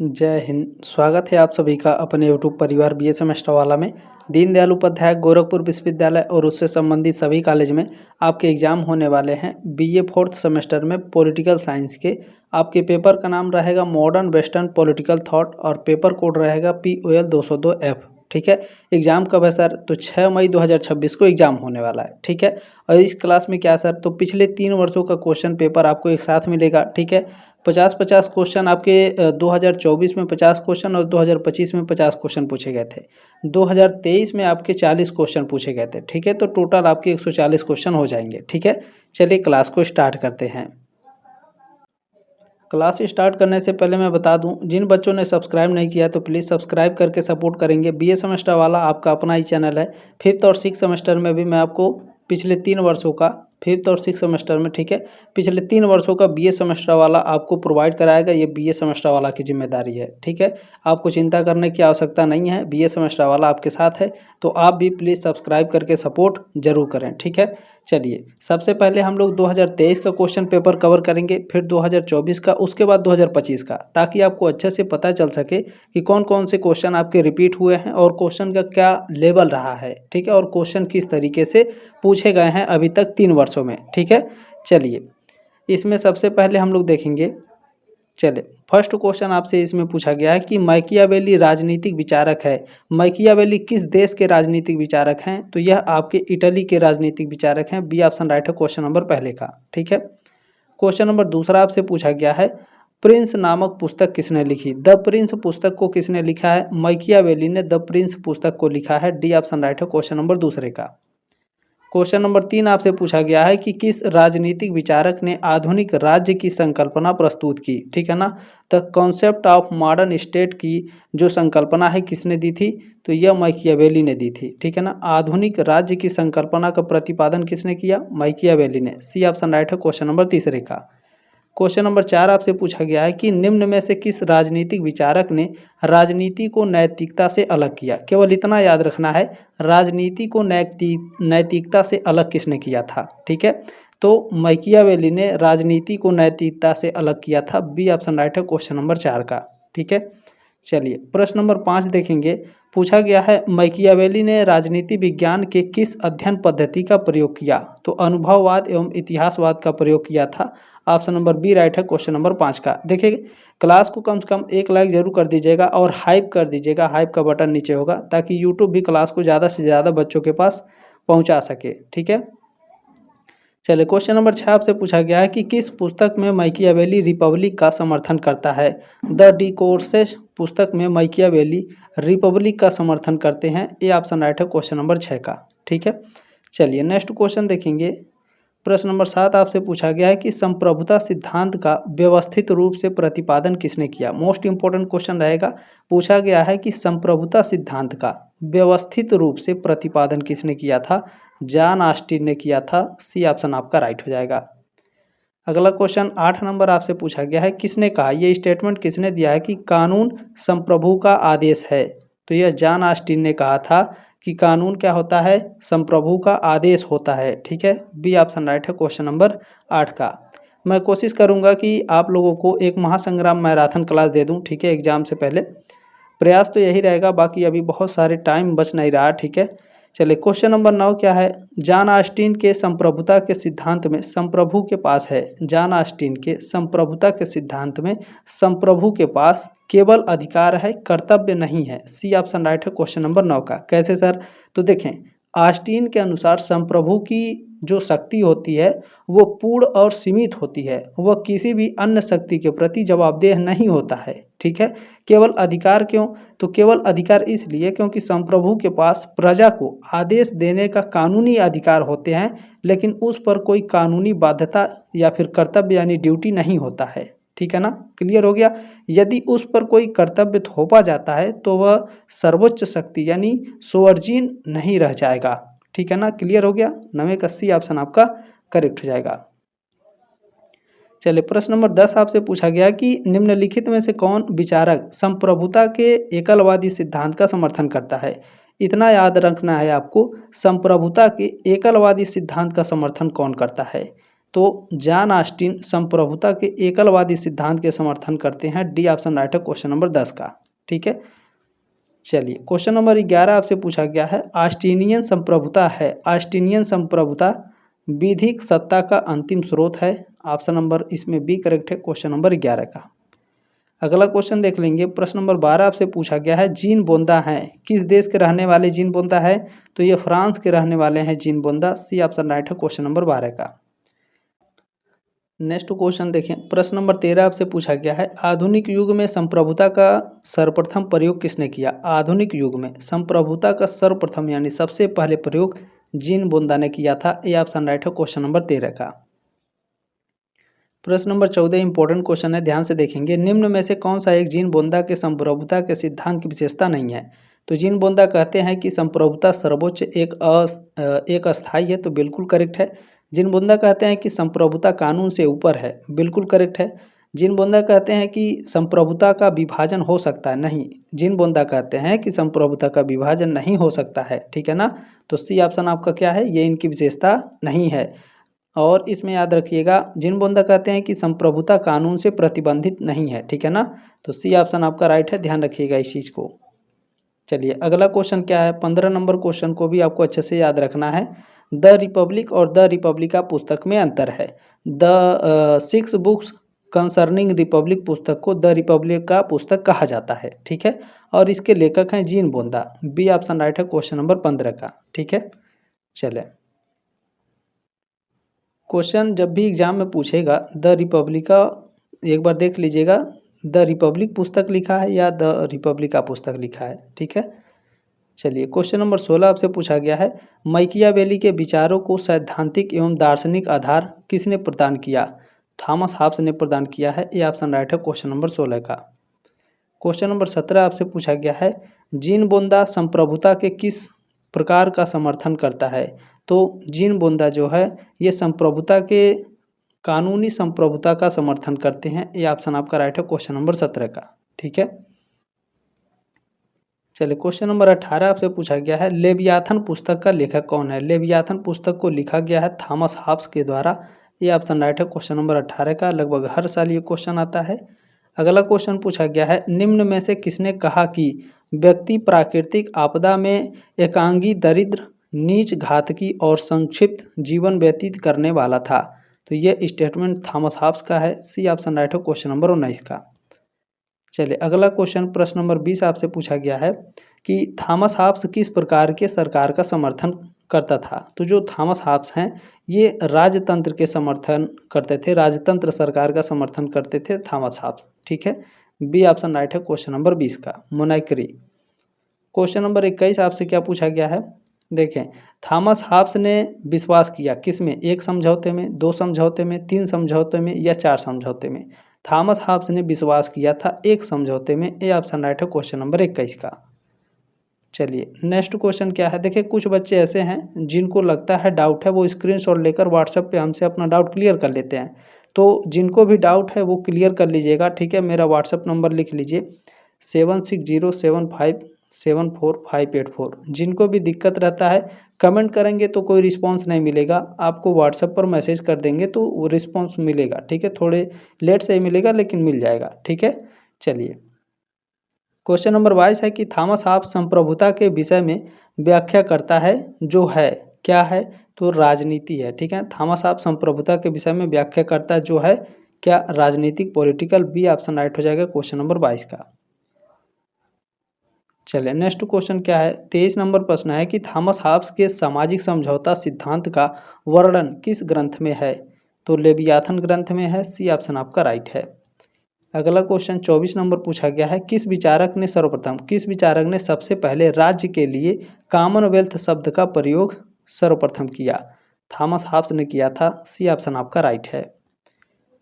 जय हिंद। स्वागत है आप सभी का अपने यूट्यूब परिवार बीए सेमेस्टर वाला में। दीनदयाल उपाध्याय गोरखपुर विश्वविद्यालय और उससे संबंधित सभी कॉलेज में आपके एग्जाम होने वाले हैं। बीए फोर्थ सेमेस्टर में पॉलिटिकल साइंस के आपके पेपर का नाम रहेगा मॉडर्न वेस्टर्न पॉलिटिकल थॉट और पेपर कोड रहेगा POL 202F। ठीक है। एग्ज़ाम कब है सर? तो 6 मई 2026 को एग्ज़ाम होने वाला है। ठीक है। और इस क्लास में क्या सर, तो पिछले 3 वर्षों का क्वेश्चन पेपर आपको एक साथ मिलेगा। ठीक है। 50-50 क्वेश्चन आपके 2024 में 50 क्वेश्चन और 2025 में 50 क्वेश्चन पूछे गए थे। 2023 में आपके 40 क्वेश्चन पूछे गए थे। ठीक है। तो टोटल आपके 140 क्वेश्चन हो जाएंगे। ठीक है। चलिए क्लास को स्टार्ट करते हैं। क्लास स्टार्ट करने से पहले मैं बता दूं, जिन बच्चों ने सब्सक्राइब नहीं किया तो प्लीज़ सब्सक्राइब करके सपोर्ट करेंगे। बीए सेमेस्टर वाला आपका अपना ही चैनल है। फिफ्थ और सिक्स सेमेस्टर में भी मैं आपको पिछले 3 वर्षों का फिफ्थ और सिक्स सेमेस्टर में, ठीक है, पिछले 3 वर्षों का बीए सेमेस्टर वाला आपको प्रोवाइड कराएगा। ये बीए सेमेस्टर वाला की जिम्मेदारी है। ठीक है। आपको चिंता करने की आवश्यकता नहीं है, बीए सेमेस्टर वाला आपके साथ है। तो आप भी प्लीज़ सब्सक्राइब करके सपोर्ट जरूर करें। ठीक है। चलिए सबसे पहले हम लोग 2023 का क्वेश्चन पेपर कवर करेंगे, फिर 2024 का, उसके बाद 2025 का, ताकि आपको अच्छे से पता चल सके कि कौन कौन से क्वेश्चन आपके रिपीट हुए हैं और क्वेश्चन का क्या लेवल रहा है। ठीक है। और क्वेश्चन किस तरीके से पूछे गए हैं अभी तक 3 वर्षों में। ठीक है। चलिए इसमें सबसे पहले हम लोग देखेंगे। चले फर्स्ट क्वेश्चन आपसे इसमें पूछा गया है कि मैकियावेली राजनीतिक विचारक है। मैकियावेली किस देश के राजनीतिक विचारक हैं? तो यह आपके इटली के राजनीतिक विचारक हैं। बी ऑप्शन राइट है क्वेश्चन नंबर पहले का। ठीक है। क्वेश्चन नंबर दूसरा आपसे पूछा गया है, प्रिंस नामक पुस्तक किसने लिखी? द प्रिंस पुस्तक को किसने लिखा है? मैकियावेली ने द प्रिंस पुस्तक को लिखा है। डी ऑप्शन राइट है क्वेश्चन नंबर दूसरे का। क्वेश्चन नंबर 3 आपसे पूछा गया है कि किस राजनीतिक विचारक ने आधुनिक राज्य की संकल्पना प्रस्तुत की? ठीक है ना। The concept of modern state की जो संकल्पना है किसने दी थी? तो यह मैकियावेली ने दी थी। ठीक है ना। आधुनिक राज्य की संकल्पना का प्रतिपादन किसने किया? मैकियावेली ने। सी ऑप्शन राइट है क्वेश्चन नंबर तीसरे का। क्वेश्चन नंबर 4 आपसे पूछा गया है कि निम्न में से किस राजनीतिक विचारक ने राजनीति को नैतिकता से अलग किया? केवल इतना याद रखना है, राजनीति को नैतिकता से अलग किसने किया था? ठीक है। तो मैकियावेली ने राजनीति को नैतिकता से अलग किया था। बी ऑप्शन राइट है क्वेश्चन नंबर 4 का। ठीक है। चलिए प्रश्न नंबर 5 देखेंगे। पूछा गया है मैकियावेली ने राजनीति विज्ञान के किस अध्ययन पद्धति का प्रयोग किया? तो अनुभववाद एवं इतिहासवाद का प्रयोग किया था। ऑप्शन नंबर बी राइट है क्वेश्चन नंबर 5 का। देखिए क्लास को कम से कम 1 लाइक जरूर कर दीजिएगा और हाइप कर दीजिएगा। हाइप का बटन नीचे होगा ताकि यूट्यूब भी क्लास को ज़्यादा से ज़्यादा बच्चों के पास पहुंचा सके। ठीक है। चलिए क्वेश्चन नंबर 6 आपसे पूछा गया है कि किस पुस्तक में मैकियावेली रिपब्लिक का समर्थन करता है? द डिकोर्सेस पुस्तक में मैकियावेली रिपब्लिक का समर्थन करते हैं। ए ऑप्शन राइट है क्वेश्चन नंबर 6 का। ठीक है। चलिए नेक्स्ट क्वेश्चन देखेंगे। प्रश्न नंबर 7 आपसे पूछा गया है कि संप्रभुता सिद्धांत का व्यवस्थित रूप से प्रतिपादन किसने किया? मोस्ट इंपॉर्टेंट क्वेश्चन रहेगा। पूछा गया है कि संप्रभुता सिद्धांत का व्यवस्थित रूप से प्रतिपादन किसने किया था? जॉन ऑस्टिन ने किया था। सी ऑप्शन आपका राइट हो जाएगा। अगला क्वेश्चन 8 नंबर आपसे पूछा गया है, किसने कहा, ये स्टेटमेंट किसने दिया है कि कानून संप्रभु का आदेश है? तो यह जॉन ऑस्टिन ने कहा था कि कानून क्या होता है? संप्रभु का आदेश होता है। ठीक है। बी ऑप्शन राइट है क्वेश्चन नंबर 8 का। मैं कोशिश करूंगा कि आप लोगों को एक महासंग्राम मैराथन क्लास दे दूं। ठीक है। एग्जाम से पहले प्रयास तो यही रहेगा, बाकी अभी बहुत सारे टाइम बच नहीं रहा। ठीक है। चलिए क्वेश्चन नंबर 9 क्या है? जॉन ऑस्टिन के संप्रभुता के सिद्धांत में संप्रभु के पास है। जॉन ऑस्टिन के संप्रभुता के सिद्धांत में संप्रभु के पास केवल अधिकार है, कर्तव्य नहीं है। सी ऑप्शन राइट है क्वेश्चन नंबर 9 का। कैसे सर? तो देखें ऑस्टिन के अनुसार संप्रभु की जो शक्ति होती है वो पूर्ण और सीमित होती है। वह किसी भी अन्य शक्ति के प्रति जवाबदेह नहीं होता है। ठीक है। केवल अधिकार क्यों? तो केवल अधिकार इसलिए क्योंकि संप्रभु के पास प्रजा को आदेश देने का कानूनी अधिकार होते हैं, लेकिन उस पर कोई कानूनी बाध्यता या फिर कर्तव्य यानी ड्यूटी नहीं होता है। ठीक है ना। क्लियर हो गया। यदि उस पर कोई कर्तव्य थोपा जाता है तो वह सर्वोच्च शक्ति यानी सोअर्जिन नहीं रह जाएगा। ठीक है ना। क्लियर हो गया। 9 का सी ऑप्शन आपका करेक्ट हो जाएगा। चलिए प्रश्न नंबर 10 आपसे पूछा गया कि निम्नलिखित में से कौन विचारक संप्रभुता के एकलवादी सिद्धांत का समर्थन करता है? इतना याद रखना है आपको, संप्रभुता के एकलवादी सिद्धांत का समर्थन कौन करता है? तो जॉन ऑस्टिन संप्रभुता के एकलवादी सिद्धांत के समर्थन करते हैं। डी ऑप्शन राइट है क्वेश्चन नंबर 10 का। ठीक है, चलिए क्वेश्चन नंबर 11 आपसे पूछा गया है, ऑस्टिनियन संप्रभुता है, ऑस्टिनियन संप्रभुता विधिक सत्ता का अंतिम स्रोत है। ऑप्शन नंबर इसमें बी करेक्ट है क्वेश्चन नंबर 11 का। अगला क्वेश्चन देख लेंगे, प्रश्न नंबर 12 आपसे पूछा गया है, जीन बोंदा हैं, किस देश के रहने वाले जीन बोंदा है? तो ये फ्रांस के रहने वाले हैं जीन बोंदा। सी ऑप्शन राइट है क्वेश्चन नंबर 12 का। नेक्स्ट क्वेश्चन देखें, प्रश्न नंबर 13 आपसे पूछा गया है, आधुनिक युग में संप्रभुता का सर्वप्रथम प्रयोग किसने किया? आधुनिक युग में संप्रभुता का सर्वप्रथम यानी सबसे पहले प्रयोग जीन बोंदा ने किया था। ए ऑप्शन राइट है क्वेश्चन नंबर 13 का। प्रश्न नंबर 14 इंपॉर्टेंट क्वेश्चन है, ध्यान से देखेंगे, निम्न में से कौन सा एक जीन बोंदा के संप्रभुता के सिद्धांत की विशेषता नहीं है? तो जीन बोंदा कहते हैं कि संप्रभुता सर्वोच्च एक अस्थायी है, तो बिल्कुल करेक्ट है। जीन बोंदा कहते हैं कि संप्रभुता कानून से ऊपर है, बिल्कुल करेक्ट है। जीन बोंदा कहते हैं कि संप्रभुता का विभाजन हो सकता है, नहीं। जीन बोंदा कहते हैं कि संप्रभुता का विभाजन नहीं हो सकता है, ठीक है ना। तो सी ऑप्शन आपका क्या है, ये इनकी विशेषता नहीं है। और इसमें याद रखिएगा, जीन बोंदा कहते हैं कि संप्रभुता कानून से प्रतिबंधित नहीं है, ठीक है ना। तो सी ऑप्शन आपका राइट है, ध्यान रखिएगा इस चीज़ को। चलिए अगला क्वेश्चन क्या है, 15 नंबर क्वेश्चन को भी आपको अच्छे से याद रखना है। द रिपब्लिक और द रिपब्लिका पुस्तक में अंतर है। द 6 बुक्स कंसर्निंग रिपब्लिक पुस्तक को द रिपब्लिका पुस्तक कहा जाता है, ठीक है। और इसके लेखक हैं जीन बोंदा। बी ऑप्शन राइट है क्वेश्चन नंबर 15 का, ठीक है। चले क्वेश्चन जब भी एग्जाम में पूछेगा द रिपब्लिका, एक बार देख लीजिएगा द रिपब्लिक पुस्तक लिखा है या द रिपब्लिका पुस्तक लिखा है, ठीक है। चलिए क्वेश्चन नंबर 16 आपसे पूछा गया है, मैकियावेली के विचारों को सैद्धांतिक एवं दार्शनिक आधार किसने प्रदान किया? थॉमस हॉब्स ने प्रदान किया है। ये ऑप्शन राइट है क्वेश्चन नंबर 16 का। क्वेश्चन नंबर 17 आपसे पूछा गया है, जीन बोंदा संप्रभुता के किस प्रकार का समर्थन करता है? तो जीन बोंदा जो है ये संप्रभुता के कानूनी संप्रभुता का समर्थन करते हैं। ये ऑप्शन आपका राइट है क्वेश्चन नंबर 17 का, ठीक है। चलिए क्वेश्चन नंबर 18 आपसे पूछा गया है, लेवियाथन पुस्तक का लेखक कौन है? लेवियाथन पुस्तक को लिखा गया है थॉमस हॉब्स के द्वारा। ये ऑप्शन राइट है क्वेश्चन नंबर 18 का। लगभग हर साल ये क्वेश्चन आता है। अगला क्वेश्चन पूछा गया है, निम्न में से किसने कहा कि व्यक्ति प्राकृतिक आपदा में एकांगी, दरिद्र, नीच, घातकी और संक्षिप्त जीवन व्यतीत करने वाला था? तो ये स्टेटमेंट थॉमस हॉब्स का है। सी ऑप्शन राइट है क्वेश्चन नंबर 19 का। चलिए अगला क्वेश्चन प्रश्न नंबर 20 आपसे पूछा गया है कि थॉमस हॉब्स किस प्रकार के सरकार का समर्थन करता था? तो जो थॉमस हॉब्स हैं ये राजतंत्र के समर्थन करते थे, राजतंत्र सरकार का समर्थन करते थे थॉमस हॉब्स, ठीक है। बी ऑप्शन राइट है क्वेश्चन नंबर 20 का, मोनार्की। क्वेश्चन नंबर 21 आपसे क्या पूछा गया है, देखें, थॉमस हॉब्स ने विश्वास किया किस में? एक समझौते में, दो समझौते में, तीन समझौते में या चार समझौते में? थॉमस हॉब्स ने विश्वास किया था एक समझौते में। ए ऑप्शन राइट है क्वेश्चन नंबर 21 का। चलिए नेक्स्ट क्वेश्चन क्या है, देखिए कुछ बच्चे ऐसे हैं जिनको लगता है डाउट है, वो स्क्रीनशॉट लेकर व्हाट्सएप पे हमसे अपना डाउट क्लियर कर लेते हैं। तो जिनको भी डाउट है वो क्लियर कर लीजिएगा, ठीक है। मेरा व्हाट्सएप नंबर लिख लीजिए 7607574584। जिनको भी दिक्कत रहता है कमेंट करेंगे तो कोई रिस्पांस नहीं मिलेगा, आपको व्हाट्सएप पर मैसेज कर देंगे तो वो रिस्पांस मिलेगा, ठीक है। थोड़े लेट से ही मिलेगा लेकिन मिल जाएगा, ठीक है। चलिए क्वेश्चन नंबर 22 है कि थॉमस हॉब्स संप्रभुता के विषय में व्याख्या करता है जो है, क्या है? तो राजनीति है, ठीक है। थॉमस हॉब्स संप्रभुता के विषय में व्याख्या करता है जो है क्या? राजनीतिक, पॉलिटिकल। बी ऑप्शन राइट हो जाएगा क्वेश्चन नंबर 22 का। चलिए नेक्स्ट क्वेश्चन क्या है, 23 नंबर प्रश्न है कि थॉमस हॉब्स के सामाजिक समझौता सिद्धांत का वर्णन किस ग्रंथ में है? तो लेवियाथन ग्रंथ में है। सी ऑप्शन आपका राइट है। अगला क्वेश्चन 24 नंबर पूछा गया है, किस विचारक ने सबसे पहले राज्य के लिए कॉमनवेल्थ शब्द का प्रयोग सर्वप्रथम किया? थॉमस हॉब्स ने किया था। सी ऑप्शन आपका राइट है।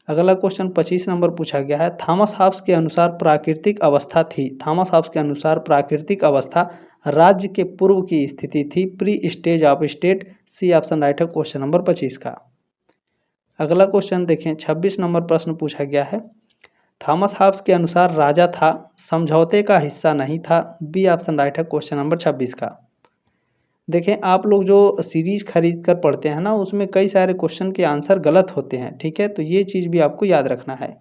अगला क्वेश्चन 25 नंबर पूछा गया है, थॉमस हॉब्स के अनुसार प्राकृतिक अवस्था थी, थॉमस हॉब्स के अनुसार प्राकृतिक अवस्था राज्य के पूर्व की स्थिति थी, pre stage of state. C option right है क्वेश्चन नंबर 25 का। अगला क्वेश्चन देखें, 26 नंबर प्रश्न पूछा गया है, थॉमस हॉब्स के अनुसार राजा था, समझौते का हिस्सा नहीं था। बी ऑप्शन राइट है क्वेश्चन नंबर 26 का। देखें, आप लोग जो सीरीज़ खरीद कर पढ़ते हैं ना, उसमें कई सारे क्वेश्चन के आंसर गलत होते हैं, ठीक है? तो ये चीज़ भी आपको याद रखना है।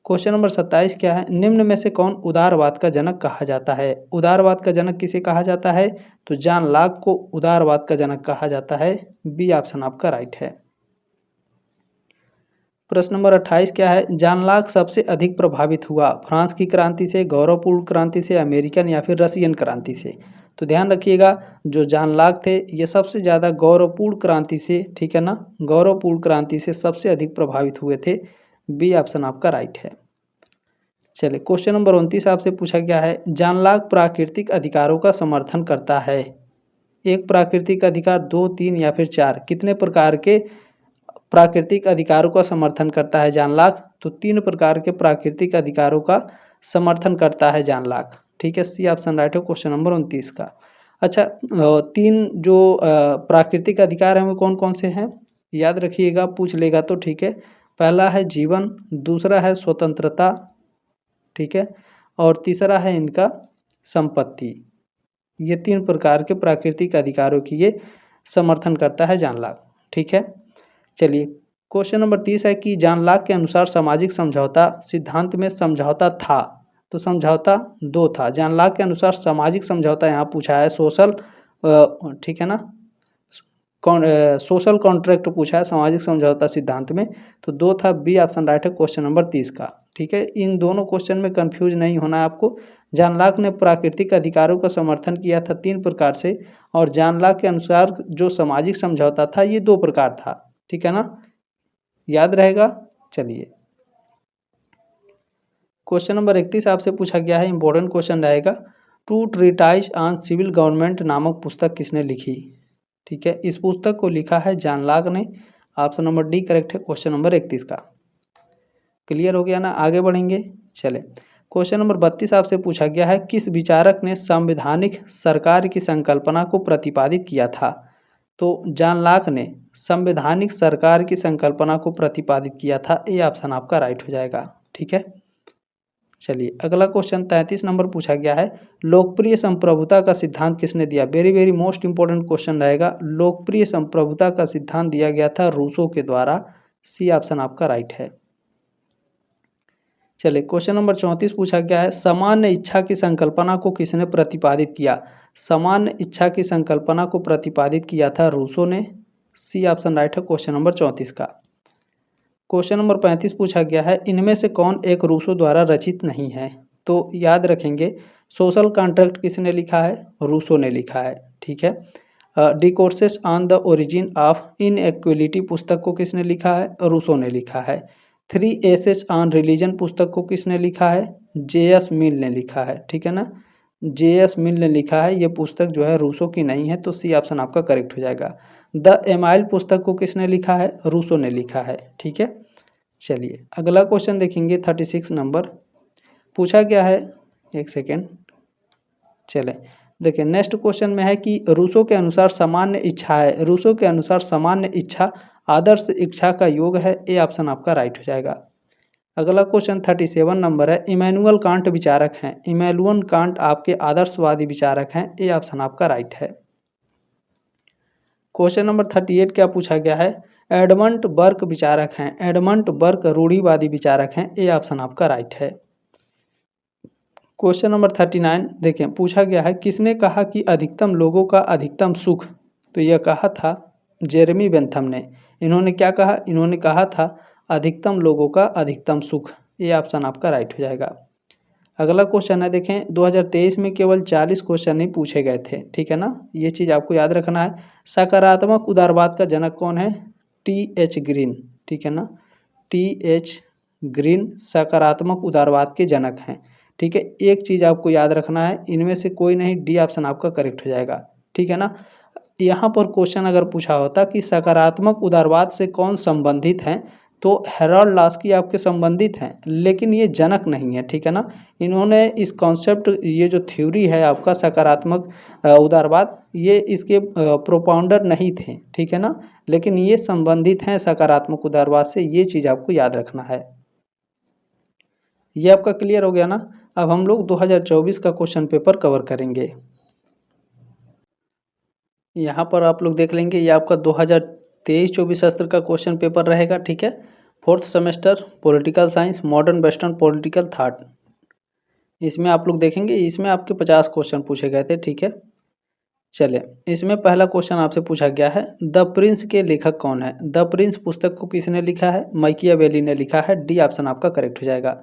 क्वेश्चन नंबर 27 क्या है? निम्न में से कौन उदारवाद का जनक कहा जाता है? उदारवाद का जनक किसे कहा जाता है? तो जॉन लॉक को उदारवाद का जनक कहा जाता है। बी ऑप्शन आपका राइट है। प्रश्न नंबर 28 क्या है? जॉन लॉक सबसे अधिक प्रभावित हुआ फ्रांस की क्रांति से, गौरवपूर्ण क्रांति से, अमेरिकन या फिर रशियन क्रांति से? तो ध्यान रखिएगा, जो जॉन लॉक थे ये सबसे ज़्यादा गौरवपूर्ण क्रांति से, ठीक है ना, गौरवपूर्ण क्रांति से सबसे अधिक प्रभावित हुए थे। बी ऑप्शन आपका राइट है। चलिए, क्वेश्चन नंबर 29 आपसे पूछा गया है, जॉन लॉक प्राकृतिक अधिकारों का समर्थन करता है। एक प्राकृतिक अधिकार, दो, तीन या फिर चार? कितने प्रकार के प्राकृतिक अधिकारों का समर्थन करता है जॉन लॉक? तो तीन प्रकार के प्राकृतिक अधिकारों का समर्थन करता है जॉन लॉक, ठीक है। सी ऑप्शन राइट है क्वेश्चन नंबर 29 का। अच्छा, तीन जो प्राकृतिक अधिकार हैं वो कौन कौन से हैं? याद रखिएगा, पूछ लेगा तो ठीक है। पहला है जीवन, दूसरा है स्वतंत्रता, ठीक है, और तीसरा है इनका संपत्ति। ये तीन प्रकार के प्राकृतिक अधिकारों की ये समर्थन करता है जॉन लॉक, ठीक है। चलिए, क्वेश्चन नंबर 30 है कि जॉन लॉक के अनुसार सामाजिक समझौता सिद्धांत में समझौता था? तो समझौता दो था। जॉन लॉक के अनुसार सामाजिक समझौता यहाँ पूछा है, सोशल, ठीक है ना, सोशल कॉन्ट्रैक्ट पूछा है सामाजिक समझौता सिद्धांत में, तो दो था। बी ऑप्शन राइट है क्वेश्चन नंबर 30 का, ठीक है। इन दोनों क्वेश्चन में कंफ्यूज नहीं होना है आपको। जॉन लॉक ने प्राकृतिक अधिकारों का समर्थन किया था तीन प्रकार से, और जॉन लॉक के अनुसार जो सामाजिक समझौता था ये दो प्रकार था, ठीक है ना, याद रहेगा। चलिए, क्वेश्चन नंबर 31 आपसे पूछा गया है, इंपॉर्टेंट क्वेश्चन रहेगा। Two treatise on civil government नामक पुस्तक किसने लिखी? ठीक है, इस पुस्तक को लिखा है जॉन लॉक ने। ऑप्शन नंबर डी करेक्ट है क्वेश्चन नंबर 31 का। क्लियर हो गया ना, आगे बढ़ेंगे। चले, क्वेश्चन नंबर 32 आपसे पूछा गया है, किस विचारक ने संवैधानिक सरकार की संकल्पना को प्रतिपादित किया था? तो जॉन लॉक ने संवैधानिक सरकार की संकल्पना को प्रतिपादित किया था। ये ऑप्शन आपका राइट हो जाएगा, ठीक है। चलिए, अगला क्वेश्चन 33 नंबर पूछा गया है, लोकप्रिय संप्रभुता का सिद्धांत किसने दिया? Very very most important question रहेगा। लोकप्रिय संप्रभुता का सिद्धांत दिया गया था रूसो के द्वारा। सी ऑप्शन आपका राइट है। चलिए, क्वेश्चन नंबर 34 पूछा गया है, सामान्य इच्छा की संकल्पना को किसने प्रतिपादित किया? सामान्य इच्छा की संकल्पना को प्रतिपादित किया था रूसो ने। सी ऑप्शन राइट है क्वेश्चन नंबर 34 का। क्वेश्चन नंबर 35 पूछा गया है, इनमें से कौन एक रूसो द्वारा रचित नहीं है? तो याद रखेंगे, सोशल कॉन्ट्रैक्ट किसने लिखा है? रूसो ने लिखा है, ठीक है। Discourses on the origin of inequality पुस्तक को किसने लिखा है? रूसो ने लिखा है। थ्री एसेस ऑन रिलीजन पुस्तक को किसने लिखा है? जे.एस. मिल ने लिखा है, ठीक है ना, जे.एस. मिल ने लिखा है। ये पुस्तक जो है रूसो की नहीं है, तो सी ऑप्शन आपका करेक्ट हो जाएगा। द एमाइल पुस्तक को किसने लिखा है? रूसो ने लिखा है, ठीक है। चलिए, अगला क्वेश्चन देखेंगे 36 नंबर पूछा गया है। एक सेकेंड, चले देखिए, नेक्स्ट क्वेश्चन में है कि रूसो के अनुसार सामान्य इच्छा है, रूसो के अनुसार सामान्य इच्छा आदर्श इच्छा का योग है। ए ऑप्शन आपका राइट हो जाएगा। अगला क्वेश्चन 37 नंबर है, इमैनुअल कांट विचारक हैं, इमैनुअल कांट आपके आदर्शवादी विचारक हैं। ए ऑप्शन आपका राइट है। क्वेश्चन नंबर 38 क्या पूछा गया है, एडमंड बर्क विचारक हैं, एडमंड बर्क रूढ़िवादी विचारक हैं। ए ऑप्शन आपका राइट है। क्वेश्चन नंबर 39 देखें, पूछा गया है, किसने कहा कि अधिकतम लोगों का अधिकतम सुख? तो यह कहा था जेरेमी बेंथम ने। इन्होंने क्या कहा? इन्होंने कहा था अधिकतम लोगों का अधिकतम सुख। ये ऑप्शन आपका राइट हो जाएगा। अगला क्वेश्चन है, देखें 2023 में केवल 40 क्वेश्चन ही पूछे गए थे, ठीक है ना, ये चीज़ आपको याद रखना है। सकारात्मक उदारवाद का जनक कौन है? टी.एच. ग्रीन, ठीक है ना, टी.एच. ग्रीन सकारात्मक उदारवाद के जनक हैं, ठीक है। एक चीज़ आपको याद रखना है, इनमें से कोई नहीं, डी ऑप्शन आपका करेक्ट हो जाएगा, ठीक है ना। यहाँ पर क्वेश्चन अगर पूछा होता कि सकारात्मक उदारवाद से कौन संबंधित हैं, तो हेरोल्ड लास्की आपके संबंधित हैं, लेकिन ये जनक नहीं है, ठीक है ना। इन्होंने इस कॉन्सेप्ट, ये जो थ्योरी है आपका सकारात्मक उदारवाद, ये इसके प्रोपाउंडर नहीं थे, ठीक है ना, लेकिन ये संबंधित हैं सकारात्मक उदारवाद से। ये चीज़ आपको याद रखना है। ये आपका क्लियर हो गया ना। अब हम लोग 2024 का क्वेश्चन पेपर कवर करेंगे। यहाँ पर आप लोग देख लेंगे, ये आपका 2023-24 सत्र का क्वेश्चन पेपर रहेगा, ठीक है। Fourth semester political science, modern western political thought. इसमें आप लोग देखेंगे, इसमें आपके 50 क्वेश्चन पूछे गए थे, ठीक है। चलिए, इसमें पहला क्वेश्चन आपसे पूछा गया है, द प्रिंस के लेखक कौन है। द प्रिंस पुस्तक को किसने लिखा है? माकियावेली ने लिखा है। डी ऑप्शन आपका करेक्ट हो जाएगा।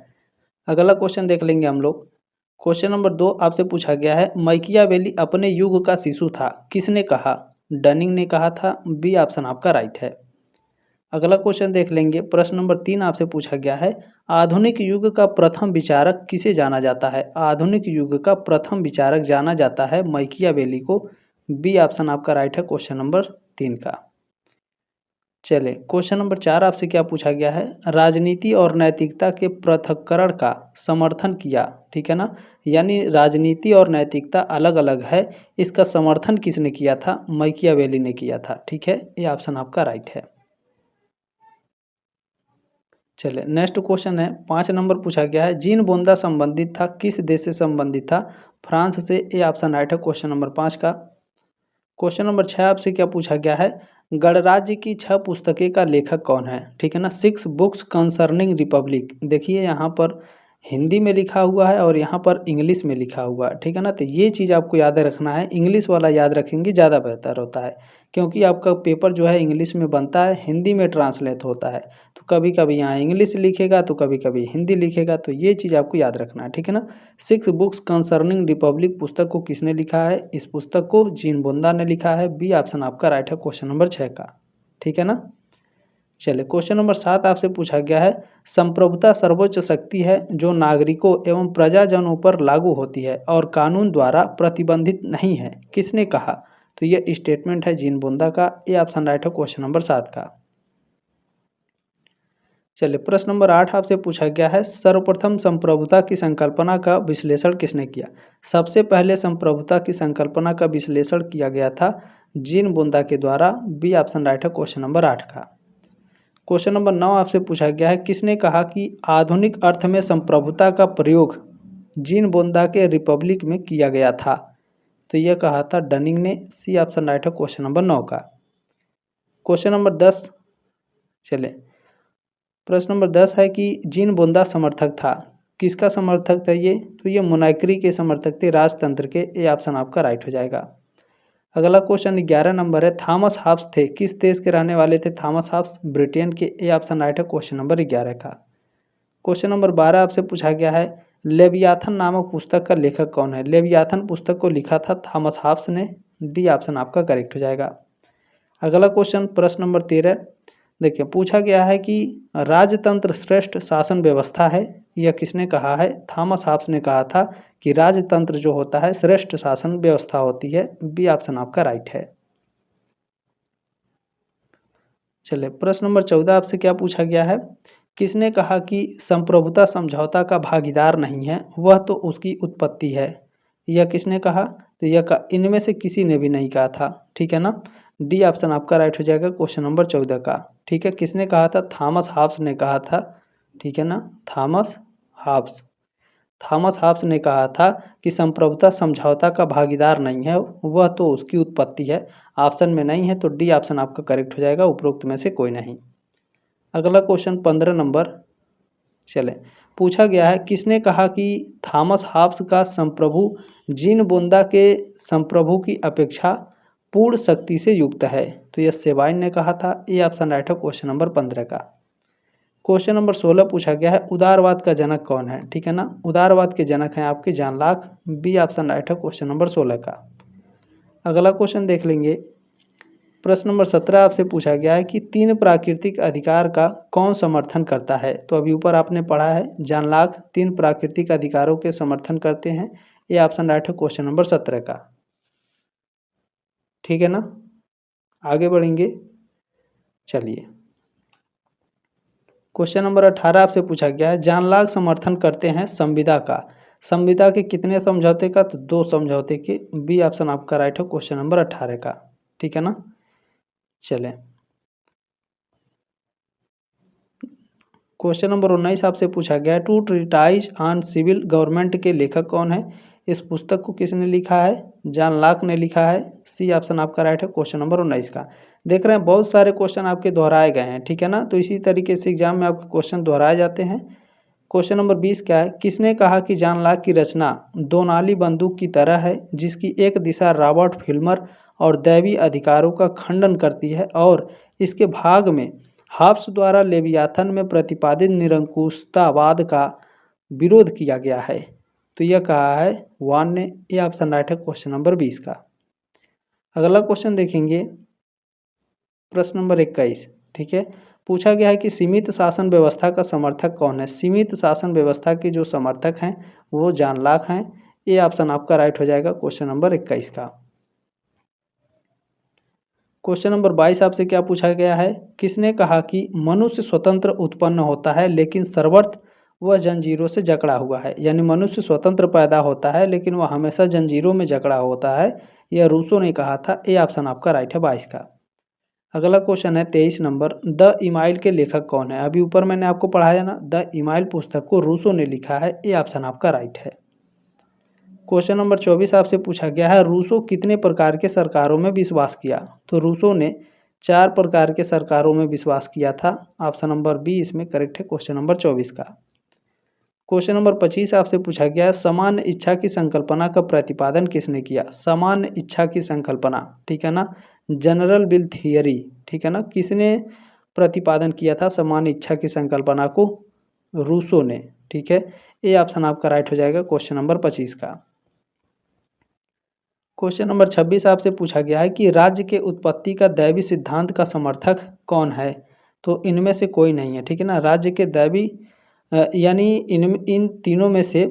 अगला क्वेश्चन देख लेंगे हम लोग। क्वेश्चन नंबर 2 आपसे पूछा गया है, माकियावेली अपने युग का शिशु था, किसने कहा? डनिंग ने कहा था। बी ऑप्शन आपका राइट है। अगला क्वेश्चन देख लेंगे। प्रश्न नंबर 3 आपसे पूछा गया है, आधुनिक युग का प्रथम विचारक किसे जाना जाता है? आधुनिक युग का प्रथम विचारक जाना जाता है माकियावेली को। बी ऑप्शन आपका राइट है क्वेश्चन नंबर 3 का। चले, क्वेश्चन नंबर 4 आपसे क्या पूछा गया है, राजनीति और नैतिकता के पृथक्करण का समर्थन किया, ठीक है ना। यानी राजनीति और नैतिकता अलग अलग है, इसका समर्थन किसने किया था? माकियावेली ने किया था, ठीक है। ये ऑप्शन आपका राइट है। चलिए, नेक्स्ट क्वेश्चन है, 5 नंबर पूछा गया है, जीन बोंदा संबंधित था, किस देश से संबंधित था? फ्रांस से। ए ऑप्शन राइट है क्वेश्चन नंबर 5 का। क्वेश्चन नंबर 6 आपसे क्या पूछा गया है, गणराज्य की 6 पुस्तकें का लेखक कौन है? ठीक है ना, 6 बुक्स कंसर्निंग रिपब्लिक। देखिए यहाँ पर हिंदी में लिखा हुआ है और यहाँ पर इंग्लिश में लिखा हुआ है, ठीक है ना। तो ये चीज़ आपको याद रखना है, इंग्लिश वाला याद रखेंगे ज़्यादा बेहतर होता है, क्योंकि आपका पेपर जो है इंग्लिश में बनता है, हिंदी में ट्रांसलेट होता है। तो कभी कभी यहाँ इंग्लिश लिखेगा तो कभी कभी हिंदी लिखेगा, तो ये चीज़ आपको याद रखना है, ठीक है ना। 6 बुक्स कंसर्निंग रिपब्लिक पुस्तक को किसने लिखा है? इस पुस्तक को जीन बोंदा ने लिखा है। बी ऑप्शन आपका राइट है क्वेश्चन नंबर 6 का, ठीक है ना। चलिए, क्वेश्चन नंबर 7 आपसे पूछा गया है, संप्रभुता सर्वोच्च शक्ति है जो नागरिकों एवं प्रजाजनों पर लागू होती है और कानून द्वारा प्रतिबंधित नहीं है, किसने कहा? तो यह स्टेटमेंट है जीन बोंदा का। ए ऑप्शन राइट है क्वेश्चन नंबर 7 का। चलिए, प्रश्न नंबर 8 आपसे पूछा गया है, सर्वप्रथम संप्रभुता की संकल्पना का विश्लेषण किसने किया? सबसे पहले संप्रभुता की संकल्पना का विश्लेषण किया गया था जीन बोंदा के द्वारा। बी ऑप्शन राइट है क्वेश्चन नंबर 8 का। क्वेश्चन नंबर 9 आपसे पूछा गया है, किसने कहा कि आधुनिक अर्थ में संप्रभुता का प्रयोग जीन बोंदा के रिपब्लिक में किया गया था? तो यह कहा था डनिंग ने। सी ऑप्शन राइट है क्वेश्चन नंबर 9 का। क्वेश्चन नंबर 10, चले, प्रश्न नंबर 10 है कि जीन बोंदा समर्थक था, किसका समर्थक था ये? तो ये मोनार्की के समर्थक थे, राजतंत्र के। ए ऑप्शन आपका राइट हो जाएगा। अगला क्वेश्चन 11 नंबर है, थॉमस हॉब्स थे, किस देश के रहने वाले थे थॉमस हॉब्स? ब्रिटेन के। ए ऑप्शन राइट है क्वेश्चन नंबर 11 का। क्वेश्चन नंबर 12 आपसे पूछा गया है, लेवियाथन नामक पुस्तक का लेखक कौन है? लेवियाथन पुस्तक को लिखा था थॉमस हॉब्स ने। डी ऑप्शन आपका करेक्ट हो जाएगा। अगला क्वेश्चन प्रश्न नंबर 13, देखिए पूछा गया है कि राजतंत्र श्रेष्ठ शासन व्यवस्था है, यह किसने कहा है? थॉमस हॉब्स ने कहा था कि राजतंत्र जो होता है श्रेष्ठ शासन व्यवस्था होती है। बी ऑप्शन आपका राइट है। चलिए, प्रश्न नंबर 14 आपसे क्या पूछा गया है, किसने कहा कि संप्रभुता समझौता का भागीदार नहीं है, वह तो उसकी उत्पत्ति है? यह किसने कहा? तो यह इनमें से किसी ने भी नहीं कहा था, ठीक है ना। डी ऑप्शन आपका राइट हो जाएगा क्वेश्चन नंबर 14 का, ठीक है। किसने कहा था? थॉमस हॉब्स ने कहा था, ठीक है ना। थॉमस हॉब्स, थॉमस हॉब्स ने कहा था कि संप्रभुता समझौता का भागीदार नहीं है, वह तो उसकी उत्पत्ति है। ऑप्शन में नहीं है, तो डी ऑप्शन आपका करेक्ट हो जाएगा, उपरोक्त में से कोई नहीं। अगला क्वेश्चन 15 नंबर, चले, पूछा गया है, किसने कहा कि थॉमस हॉब्स का संप्रभु जीन बोंदा के संप्रभु की अपेक्षा पूर्ण शक्ति से युक्त है? तो यह सेबाइन ने कहा था। ये ऑप्शन राइट है क्वेश्चन नंबर 15 का। क्वेश्चन नंबर 16 पूछा गया है, उदारवाद का जनक कौन है? ठीक है ना, उदारवाद के जनक हैं आपके John Locke. B option right है क्वेश्चन नंबर 16 का। अगला क्वेश्चन देख लेंगे। प्रश्न नंबर 17 आपसे पूछा गया है कि 3 प्राकृतिक अधिकार का कौन समर्थन करता है? तो अभी ऊपर आपने पढ़ा है, जॉन लॉक 3 प्राकृतिक अधिकारों के समर्थन करते हैं। ये ऑप्शन राइट है क्वेश्चन नंबर 17 का, ठीक है ना। आगे बढ़ेंगे, चलिए। क्वेश्चन नंबर 18 आपसे पूछा गया है, जॉन लॉक समर्थन करते हैं संविदा का। संविदा के कितने समझौते का? तो 2 समझौते के। बी ऑप्शन आपका राइट है क्वेश्चन नंबर 18 का, ठीक है ना। चलें, क्वेश्चन नंबर 19 आपसे पूछा गया है, two treatise on civil government के लेखक कौन है? इस पुस्तक को किसने लिखा है? जॉन लॉक ने लिखा है। सी ऑप्शन आपका राइट है क्वेश्चन नंबर 19 का। देख रहे हैं बहुत सारे क्वेश्चन आपके दोहराए गए हैं, ठीक है ना। तो इसी तरीके से एग्जाम में आपके क्वेश्चन दोहराए जाते हैं। क्वेश्चन नंबर 20 क्या है? किसने कहा कि जॉन लॉक की रचना दो नाली बंदूक की तरह है, जिसकी एक दिशा रॉबर्ट फिल्मर और दैवी अधिकारों का खंडन करती है और इसके भाग में हॉब्स द्वारा लेवियाथन में प्रतिपादित निरंकुशतावाद का विरोध किया गया है? तो यह कहा है वान ने। ये ऑप्शन राइट है क्वेश्चन नंबर 20 का। अगला क्वेश्चन देखेंगे, प्रश्न नंबर 21, ठीक है। पूछा गया है कि सीमित शासन व्यवस्था का समर्थक कौन है? सीमित शासन व्यवस्था के जो समर्थक हैं वो जॉन लॉक हैं। ये ऑप्शन आपका राइट हो जाएगा क्वेश्चन नंबर 21 का। क्वेश्चन नंबर 22 आपसे क्या पूछा गया है? किसने कहा कि मनुष्य स्वतंत्र उत्पन्न होता है लेकिन सर्वत्र वह जंजीरों से जकड़ा हुआ है? यानी मनुष्य स्वतंत्र पैदा होता है लेकिन वह हमेशा जंजीरों में जकड़ा होता है, यह रूसो ने कहा था। ये ऑप्शन आपका राइट है 22 का। अगला क्वेश्चन है 23 नंबर, द इमाइल के लेखक कौन है? अभी ऊपर मैंने आपको पढ़ाया ना, द इमाइल पुस्तक को रूसो ने लिखा है। ये ऑप्शन आपका राइट है। क्वेश्चन नंबर 24 आपसे पूछा गया है, रूसो कितने प्रकार के सरकारों में विश्वास किया? तो रूसो ने 4 प्रकार के सरकारों में विश्वास किया था। ऑप्शन नंबर बी इसमें करेक्ट है क्वेश्चन नंबर 24 का। क्वेश्चन नंबर 25 आपसे पूछा गया है, सामान्य इच्छा की संकल्पना का प्रतिपादन किसने किया? सामान्य इच्छा की संकल्पना, ठीक है ना, जनरल विल थियरी, ठीक है ना, किसने प्रतिपादन किया था सामान्य इच्छा की संकल्पना को? रूसो ने, ठीक है। ये ऑप्शन आपका राइट हो जाएगा क्वेश्चन नंबर 25 का। क्वेश्चन नंबर 26 आपसे पूछा गया है कि राज्य के उत्पत्ति का दैवी सिद्धांत का समर्थक कौन है? तो इनमें से कोई नहीं है, ठीक है ना। राज्य के दैवी यानी इन तीनों में से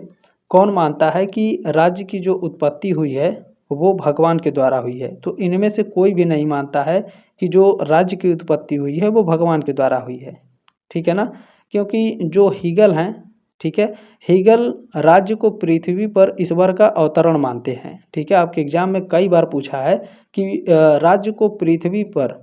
कौन मानता है कि राज्य की जो उत्पत्ति हुई है वो भगवान के द्वारा हुई है? तो इनमें से कोई भी नहीं मानता है कि जो राज्य की उत्पत्ति हुई है वो भगवान के द्वारा हुई है, ठीक है ना। क्योंकि जो हीगल हैं, ठीक है, हीगल राज्य को पृथ्वी पर ईश्वर का अवतरण मानते हैं, ठीक है। आपके एग्जाम में कई बार पूछा है कि राज्य को पृथ्वी पर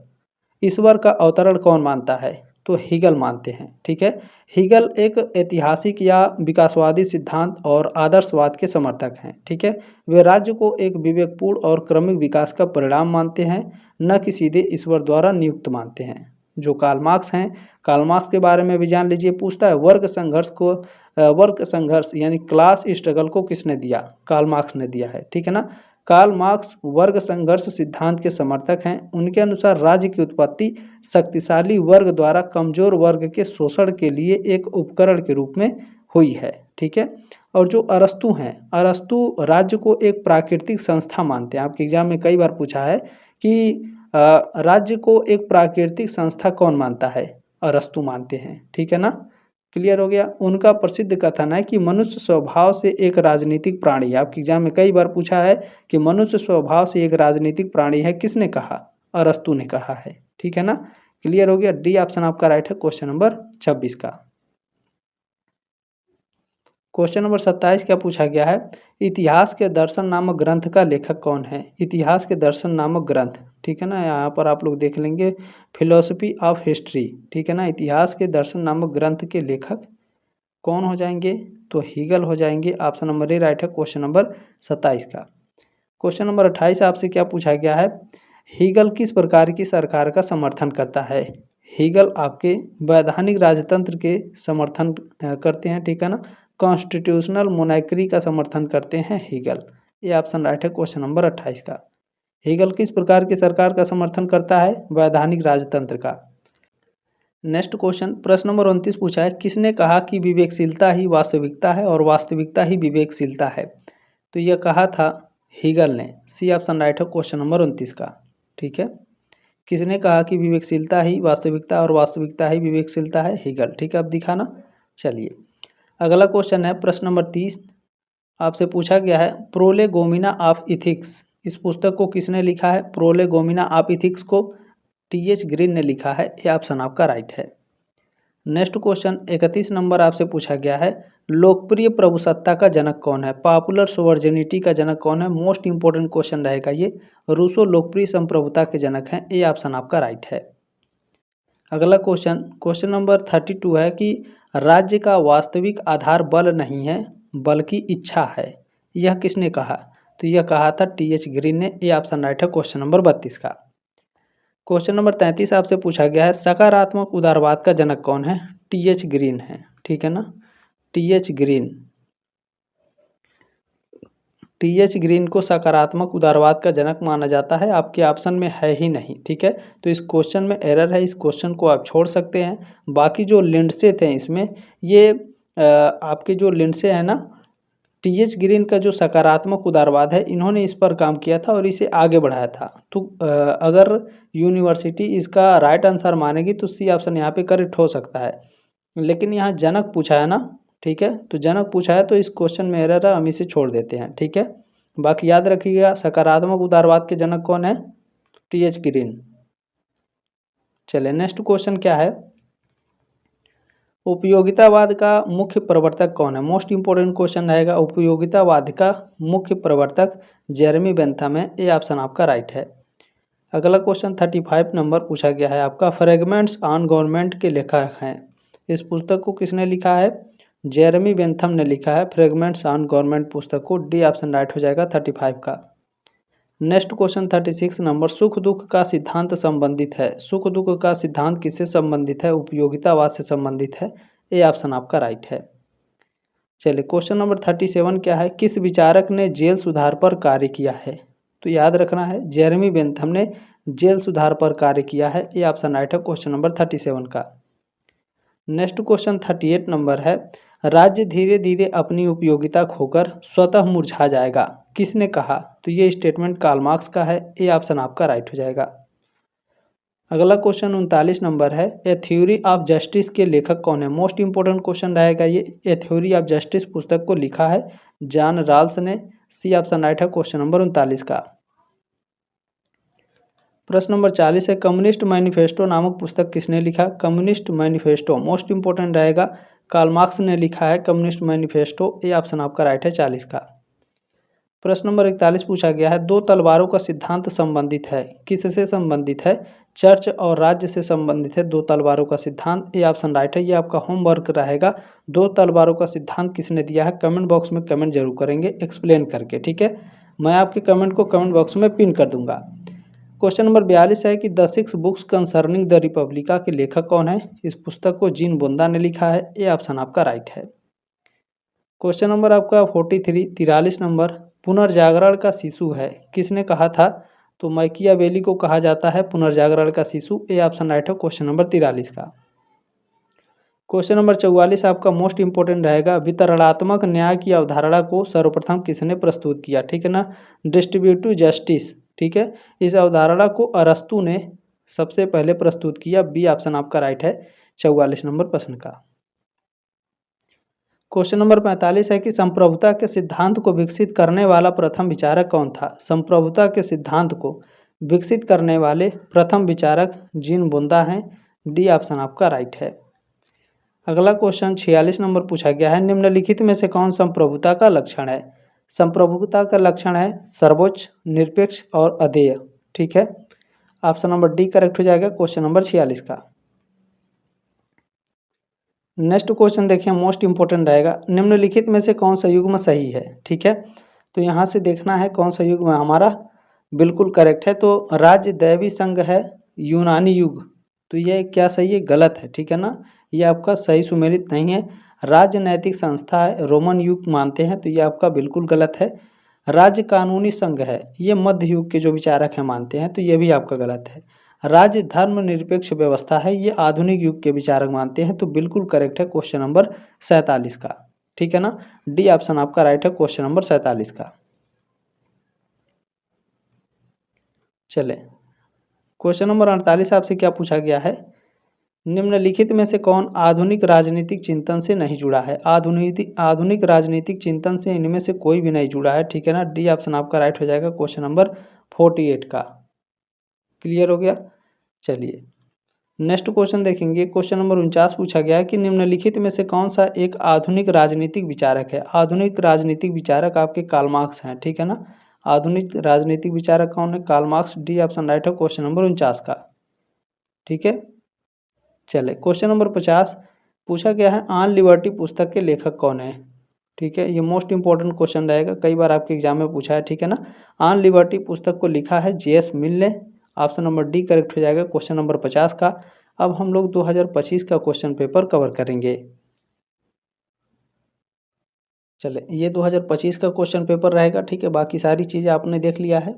ईश्वर का अवतरण कौन मानता है? तो हीगल मानते हैं, ठीक है। हीगल एक ऐतिहासिक या विकासवादी सिद्धांत और आदर्शवाद के समर्थक हैं, ठीक है। वे राज्य को एक विवेकपूर्ण और क्रमिक विकास का परिणाम मानते हैं, न कि सीधे ईश्वर द्वारा नियुक्त मानते हैं। जो कार्ल मार्क्स हैं, कार्ल मार्क्स के बारे में भी जान लीजिए। पूछता है वर्ग संघर्ष यानी क्लास स्ट्रगल को किसने दिया? कार्ल मार्क्स ने दिया है, ठीक है ना। कार्ल मार्क्स वर्ग संघर्ष सिद्धांत के समर्थक हैं। उनके अनुसार राज्य की उत्पत्ति शक्तिशाली वर्ग द्वारा कमजोर वर्ग के शोषण के लिए एक उपकरण के रूप में हुई है, ठीक है। और जो अरस्तु हैं, अरस्तु राज्य को एक प्राकृतिक संस्था मानते हैं। आपके एग्जाम में कई बार पूछा है कि राज्य को एक प्राकृतिक संस्था कौन मानता है? अरस्तु मानते हैं, ठीक है ना। क्लियर हो गया। उनका प्रसिद्ध कथन है कि मनुष्य स्वभाव से एक राजनीतिक प्राणी है। आपके एग्जाम में कई बार पूछा है कि मनुष्य स्वभाव से एक राजनीतिक प्राणी है, किसने कहा? अरस्तु ने कहा है, ठीक है ना। क्लियर हो गया। डी ऑप्शन आपका राइट है क्वेश्चन नंबर 26 का। क्वेश्चन नंबर 27 क्या पूछा गया है? इतिहास के दर्शन नामक ग्रंथ का लेखक कौन है? इतिहास के दर्शन नामक ग्रंथ, ठीक है ना, यहाँ पर आप लोग देख लेंगे फिलोसफी ऑफ हिस्ट्री, ठीक है ना। इतिहास के दर्शन नामक ग्रंथ के लेखक कौन हो जाएंगे? तो हीगल हो जाएंगे। ऑप्शन नंबर ए राइट है क्वेश्चन नंबर 27 का। क्वेश्चन नंबर 28 आपसे क्या पूछा गया है? हीगल किस प्रकार की सरकार का समर्थन करता है? हीगल आपके वैधानिक राजतंत्र के समर्थन करते हैं, ठीक है ना। कॉन्स्टिट्यूशनल मोनैक्री का समर्थन करते हैं हीगल। ये ऑप्शन राइट है क्वेश्चन नंबर 28 का। हीगल किस प्रकार की सरकार का समर्थन करता है? वैधानिक राजतंत्र का। नेक्स्ट क्वेश्चन, प्रश्न नंबर 29 पूछा है, किसने कहा कि विवेकशीलता ही वास्तविकता है और वास्तविकता ही विवेकशीलता है? तो यह कहा था हीगल ने। सी ऑप्शन राइट है क्वेश्चन नंबर 29 का, ठीक है। किसने कहा कि विवेकशीलता ही वास्तविकता और वास्तविकता ही विवेकशीलता है? हीगल, ठीक है। अब दिखाना। चलिए अगला क्वेश्चन है प्रश्न नंबर 30 आपसे पूछा गया है, प्रोलेगोमिना ऑफ इथिक्स, इस पुस्तक को किसने लिखा है? प्रोलेगोमिना ऑफ इथिक्स को टी.एच. ग्रीन ने लिखा है। ये ऑप्शन आपका राइट है। नेक्स्ट क्वेश्चन 31 नंबर आपसे पूछा गया है, लोकप्रिय प्रभुसत्ता का जनक कौन है? पॉपुलर सोवर्जिनिटी का जनक कौन है? मोस्ट इंपोर्टेंट क्वेश्चन रहेगा ये। रूसो लोकप्रिय संप्रभुता के जनक हैं। ये ऑप्शन आपका राइट है। अगला क्वेश्चन नंबर 32 है कि राज्य का वास्तविक आधार बल नहीं है बल्कि इच्छा है। यह किसने कहा? तो यह कहा था टी.एच. ग्रीन ने। ये ऑप्शन राइट है क्वेश्चन नंबर 32 का। क्वेश्चन नंबर 33 आपसे पूछा गया है, सकारात्मक उदारवाद का जनक कौन है? टी.एच. ग्रीन है, ठीक है ना, टी.एच. ग्रीन। टी.एच. ग्रीन को सकारात्मक उदारवाद का जनक माना जाता है, आपके ऑप्शन में है ही नहीं, ठीक है। तो इस क्वेश्चन में एरर है, इस क्वेश्चन को आप छोड़ सकते हैं। बाकी जो लिंडसे थे इसमें, ये आपके जो लिंडसे हैं ना, टी.एच. ग्रीन का जो सकारात्मक उदारवाद है, इन्होंने इस पर काम किया था और इसे आगे बढ़ाया था। तो अगर यूनिवर्सिटी इसका राइट आंसर मानेगी तो सी ऑप्शन यहाँ पे करेक्ट हो सकता है, लेकिन यहाँ जनक पूछा है ना, ठीक है, तो जनक पूछा है तो इस क्वेश्चन में एरर है, हम इसे छोड़ देते हैं, ठीक है। बाकी याद रखिएगा, सकारात्मक उदारवाद के जनक कौन है? टी.एच. ग्रीन। चलिए नेक्स्ट क्वेश्चन क्या है, उपयोगितावाद का मुख्य प्रवर्तक कौन है? मोस्ट इंपोर्टेंट क्वेश्चन रहेगा। उपयोगितावाद का मुख्य प्रवर्तक जेरेमी बेंथम है, ये ऑप्शन आपका राइट है। अगला क्वेश्चन 35 नंबर पूछा गया है आपका, फ्रेगमेंट्स ऑन गवर्नमेंट के लेखक हैं। इस पुस्तक को किसने लिखा है? जेरेमी बेंथम ने लिखा है फ्रेगमेंट्स ऑन गवर्नमेंट पुस्तक को। डी ऑप्शन राइट हो जाएगा 35 का। नेक्स्ट क्वेश्चन 36 नंबर, सुख दुख का सिद्धांत संबंधित है। सुख दुख का सिद्धांत किससे संबंधित है? उपयोगितावाद से संबंधित है, ये ऑप्शन आपका राइट है। चलिए क्वेश्चन नंबर 37 क्या है, किस विचारक ने जेल सुधार पर कार्य किया है? तो याद रखना है, जेरेमी बेंथम ने जेल सुधार पर कार्य किया है, ये ऑप्शन राइट है क्वेश्चन नंबर 37 का। नेक्स्ट क्वेश्चन 38 नंबर है, राज्य धीरे धीरे अपनी उपयोगिता खोकर स्वतः मुरझा जाएगा, किसने कहा? तो ये स्टेटमेंट कार्ल मार्क्स का है, ये ऑप्शन आपका राइट हो जाएगा। अगला क्वेश्चन 39 नंबर है, ए थ्योरी ऑफ जस्टिस के लेखक कौन है? मोस्ट इंपोर्टेंट क्वेश्चन रहेगा ये। ए थ्योरी ऑफ जस्टिस पुस्तक को लिखा है जॉन राल्स ने। सी ऑप्शन राइट है क्वेश्चन नंबर 39 का। प्रश्न नंबर 40 है, कम्युनिस्ट मैनिफेस्टो नामक पुस्तक किसने लिखा? कम्युनिस्ट मैनिफेस्टो मोस्ट इंपोर्टेंट रहेगा, कार्ल मार्क्स ने लिखा है कम्युनिस्ट मैनिफेस्टो, ये ऑप्शन आपका राइट है 40 का। प्रश्न नंबर 41 पूछा गया है, दो तलवारों का सिद्धांत संबंधित है, किससे संबंधित है? चर्च और राज्य से संबंधित है दो तलवारों का सिद्धांत, ये ऑप्शन राइट है। ये आपका होमवर्क रहेगा, दो तलवारों का सिद्धांत किसने दिया है? कमेंट बॉक्स में कमेंट जरूर करेंगे एक्सप्लेन करके, ठीक है। मैं आपके कमेंट को कमेंट बॉक्स में पिन कर दूंगा। क्वेश्चन नंबर 42 है कि the six books concerning the Republica के लेखक कौन है? इस पुस्तक को जीन बोंदा ने लिखा है, ये ऑप्शन आपका राइट है। क्वेश्चन नंबर आपका 43 नंबर, पुनर्जागरण का शिशु है, किसने कहा था? तो मैकियावेली को कहा जाता है पुनर्जागरण का शिशु, ये ऑप्शन राइट है क्वेश्चन नंबर 43 का। क्वेश्चन नंबर 44 आपका मोस्ट इंपोर्टेंट रहेगा, वितरणात्मक न्याय की अवधारणा को सर्वप्रथम किसने प्रस्तुत किया? ठीक है ना, डिस्ट्रीब्यूटिव जस्टिस, ठीक है, इस अवधारणा को अरस्तु ने सबसे पहले प्रस्तुत किया। बी ऑप्शन आपका राइट है 44 नंबर प्रश्न का। क्वेश्चन नंबर 45 है कि संप्रभुता के सिद्धांत को विकसित करने वाला प्रथम विचारक कौन था? संप्रभुता के सिद्धांत को विकसित करने वाले प्रथम विचारक जीन बोंदा हैं। डी ऑप्शन आपका राइट है। अगला क्वेश्चन 46 नंबर पूछा गया है, निम्नलिखित में से कौन संप्रभुता का लक्षण है? संप्रभुता का लक्षण है सर्वोच्च, निरपेक्ष और अधेय, ठीक है। ऑप्शन नंबर डी करेक्ट हो जाएगा क्वेश्चन नंबर 46 का। नेक्स्ट क्वेश्चन देखिए, मोस्ट इंपोर्टेंट रहेगा, निम्नलिखित में से कौन सा युग्म सही है? ठीक है, तो यहाँ से देखना है कौन सा युग्म हमारा बिल्कुल करेक्ट है। तो राज्य दैवी संघ है यूनानी युग, तो ये क्या सही है? गलत है, ठीक है ना, ये आपका सही सुमेलित नहीं है। राज्य नैतिक संस्था है, रोमन युग मानते हैं, तो ये आपका बिल्कुल गलत है। राज्य कानूनी संघ है, ये मध्य युग के जो विचारक हैं मानते हैं, तो ये भी आपका गलत है। राज्य धर्मनिरपेक्ष व्यवस्था है, ये आधुनिक युग के विचारक मानते हैं, तो बिल्कुल करेक्ट है क्वेश्चन नंबर 47 का, ठीक है ना। डी ऑप्शन आपका राइट है क्वेश्चन नंबर 47 का। चले क्वेश्चन नंबर 48 आपसे क्या पूछा गया है, निम्नलिखित में से कौन आधुनिक राजनीतिक चिंतन से नहीं जुड़ा है? आधुनिक राजनीतिक चिंतन से इनमें से कोई भी नहीं जुड़ा है, ठीक है ना। डी ऑप्शन आपका राइट हो जाएगा क्वेश्चन नंबर 48 का। क्लियर हो गया। चलिए नेक्स्ट क्वेश्चन देखेंगे, क्वेश्चन नंबर 49 पूछा गया है कि निम्नलिखित में से कौन सा एक आधुनिक राजनीतिक विचारक है? आधुनिक राजनीतिक विचारक आपके कार्ल मार्क्स हैं, ठीक है ना। आधुनिक राजनीतिक विचारक कौन है? Karl Marx. D option right है क्वेश्चन नंबर 49 का, ठीक है। चले क्वेश्चन नंबर 50 पूछा गया है, ऑन लिबर्टी पुस्तक के लेखक कौन है? ठीक है, ये मोस्ट इंपॉर्टेंट क्वेश्चन रहेगा, कई बार आपके एग्जाम में पूछा है, ठीक है ना। ऑन लिबर्टी पुस्तक को लिखा है जे.एस. मिल ने। ऑप्शन नंबर डी करेक्ट हो जाएगा क्वेश्चन नंबर 50 का। अब हम लोग 2025 का क्वेश्चन पेपर कवर करेंगे। चले, ये 2025 का क्वेश्चन पेपर रहेगा, ठीक है। बाकी सारी चीज़ें आपने देख लिया है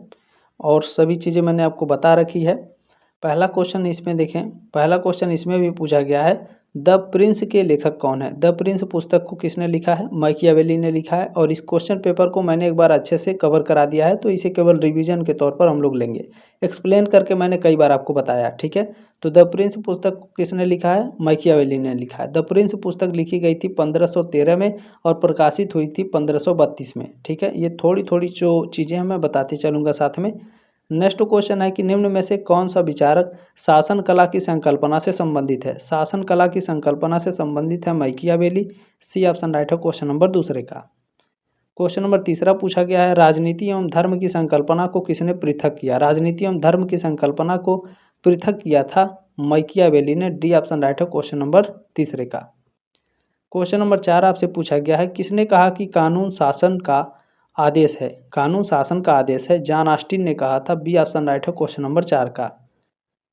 और सभी चीज़ें मैंने आपको बता रखी है। पहला क्वेश्चन इसमें देखें, पहला क्वेश्चन इसमें भी पूछा गया है, द प्रिंस के लेखक कौन है। द प्रिंस पुस्तक को किसने लिखा है, मैकियावेली ने लिखा है। और इस क्वेश्चन पेपर को मैंने एक बार अच्छे से कवर करा दिया है, तो इसे केवल रिवीजन के तौर पर हम लोग लेंगे। एक्सप्लेन करके मैंने कई बार आपको बताया, ठीक है। तो द प्रिंस पुस्तक को किसने लिखा है, मैकियावेली ने लिखा है। द प्रिंस पुस्तक लिखी गई थी 1513 में और प्रकाशित हुई थी 1532 में, ठीक है। ये थोड़ी थोड़ी जो चीज़ें हैं मैं बताते चलूँगा साथ में। नेक्स्ट क्वेश्चन है कि निम्न में से कौन सा विचारक शासन कला की संकल्पना से संबंधित है। शासन कला की संकल्पना से संबंधित है मैकियावेली। सी ऑप्शन राइट है क्वेश्चन नंबर दूसरे का। क्वेश्चन नंबर तीसरा पूछा गया है, राजनीति एवं धर्म की संकल्पना को किसने पृथक किया। राजनीति एवं धर्म की संकल्पना को पृथक किया था मैकियावेली ने। डी ऑप्शन राइट है क्वेश्चन नंबर तीसरे का। क्वेश्चन नंबर 4 आपसे पूछा गया है, किसने कहा कि कानून शासन का आदेश है। कानून शासन का आदेश है, जॉन ऑस्टिन ने कहा था। बी ऑप्शन राइट है क्वेश्चन नंबर 4 का।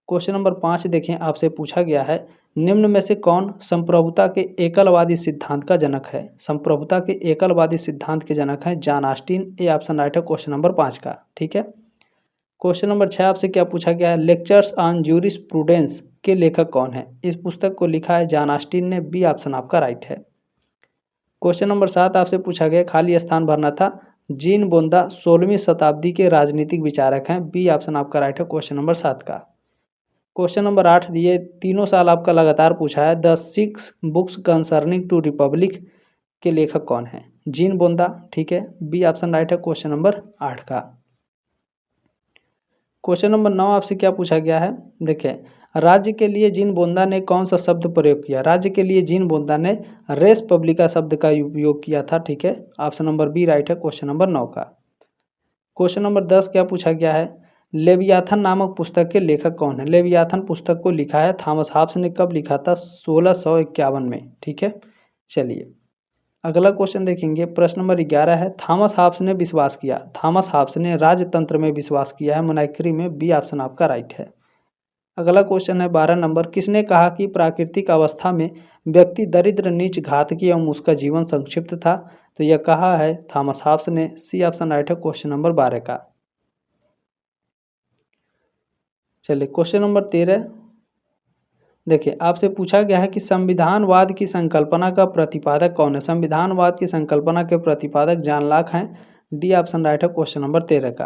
क्वेश्चन नंबर 5 देखें, आपसे पूछा गया है, निम्न में से कौन संप्रभुता के एकलवादी सिद्धांत का जनक है। संप्रभुता के एकलवादी सिद्धांत के जनक हैं John Austin. A option right है क्वेश्चन नंबर 5 का, ठीक है। क्वेश्चन नंबर 6 आपसे क्या पूछा गया है, लेक्चर्स ऑन जूरिस्प्रूडेंस के लेखक कौन है। इस पुस्तक को लिखा है जॉन ऑस्टिन ने। बी ऑप्शन आपका राइट है। क्वेश्चन नंबर 7 आपसे पूछा गया, खाली स्थान भरना था। जीन बोंदा 16वीं शताब्दी के राजनीतिक विचारक हैं। बी ऑप्शन आपका राइट है क्वेश्चन नंबर 7 का। क्वेश्चन नंबर 8 ये तीनों साल आपका लगातार पूछा है, the 6 books concerning to republic के लेखक कौन है। जीन बोंदा, ठीक है। बी ऑप्शन राइट है क्वेश्चन नंबर 8 का। क्वेश्चन नंबर 9 आपसे क्या पूछा गया है, देखिए, राज्य के लिए जीन बोंदा ने कौन सा शब्द प्रयोग किया। राज्य के लिए जीन बोंदा ने रेस पब्लिका शब्द का उपयोग किया था, ठीक है। ऑप्शन नंबर बी राइट है क्वेश्चन नंबर 9 का। क्वेश्चन नंबर 10 क्या पूछा गया है, लेवियाथन नामक पुस्तक के लेखक कौन है। लेवियाथन पुस्तक को लिखा है थॉमस हॉब्स ने। कब लिखा था, 1651 में, ठीक है। चलिए अगला क्वेश्चन देखेंगे, प्रश्न नंबर 11 है, थॉमस हॉब्स ने विश्वास किया। थॉमस हॉब्स ने राजतंत्र में विश्वास किया है, मोनार्की में। बी ऑप्शन आपका राइट है। अगला क्वेश्चन है 12 नंबर, किसने कहा कि प्राकृतिक अवस्था में व्यक्ति दरिद्र, नीच, घातकी एवं उसका जीवन संक्षिप्त था। तो यह कहा है थॉमस हॉब्स ने। सी ऑप्शन राइट है क्वेश्चन नंबर 12 का। चलिए क्वेश्चन नंबर 13 देखिए, आपसे पूछा गया है कि संविधानवाद की संकल्पना का प्रतिपादक कौन है। संविधानवाद की संकल्पना के प्रतिपादक जॉन लॉक हैं। डी ऑप्शन राइट है क्वेश्चन नंबर 13 का।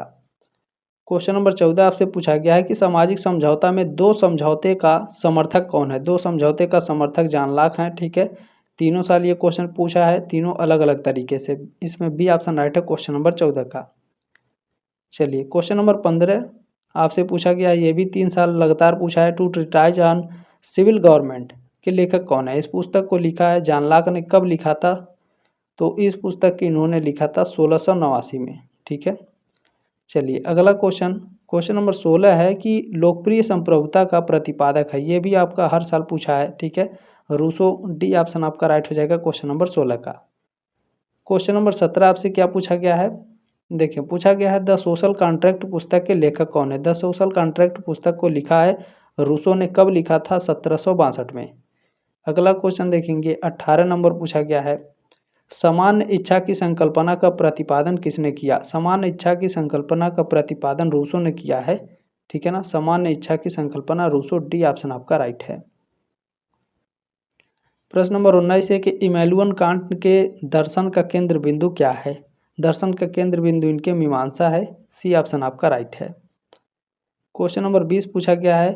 क्वेश्चन नंबर 14 आपसे पूछा गया है कि सामाजिक समझौता में दो समझौते का समर्थक कौन है। दो समझौते का समर्थक जॉन लॉक हैं, ठीक है। तीनों साल ये क्वेश्चन पूछा है, तीनों अलग अलग तरीके से। इसमें बी ऑप्शन राइट है क्वेश्चन नंबर 14 का। चलिए क्वेश्चन नंबर 15 आपसे पूछा गया है, ये भी 3 साल लगातार पूछा है, two treatise on civil government के लेखक कौन है। इस पुस्तक को लिखा है जॉन लॉक ने। कब लिखा था, तो इस पुस्तक की इन्होंने लिखा था 1689 में, ठीक है। चलिए अगला क्वेश्चन, क्वेश्चन नंबर 16 है कि लोकप्रिय संप्रभुता का प्रतिपादक है। ये भी आपका हर साल पूछा है, ठीक है। रूसो। डी ऑप्शन आपका राइट हो जाएगा क्वेश्चन नंबर 16 का। क्वेश्चन नंबर 17 आपसे क्या पूछा गया है, देखिए पूछा गया है, द सोशल कॉन्ट्रैक्ट पुस्तक के लेखक कौन है। द सोशल कॉन्ट्रैक्ट पुस्तक को लिखा है रूसो ने। कब लिखा था, 1762 में। अगला क्वेश्चन देखेंगे, 18 नंबर पूछा गया है, सामान्य इच्छा की संकल्पना का प्रतिपादन किसने किया। सामान्य इच्छा की संकल्पना का प्रतिपादन रूसो ने किया है, ठीक है ना। सामान्य इच्छा की संकल्पना रूसो। डी ऑप्शन आपका राइट है। प्रश्न नंबर 19 है कि इमैनुअल कांट के दर्शन का केंद्र बिंदु क्या है। दर्शन का केंद्र बिंदु इनके मीमांसा है। सी ऑप्शन आपका राइट है। क्वेश्चन नंबर 20 पूछा गया है,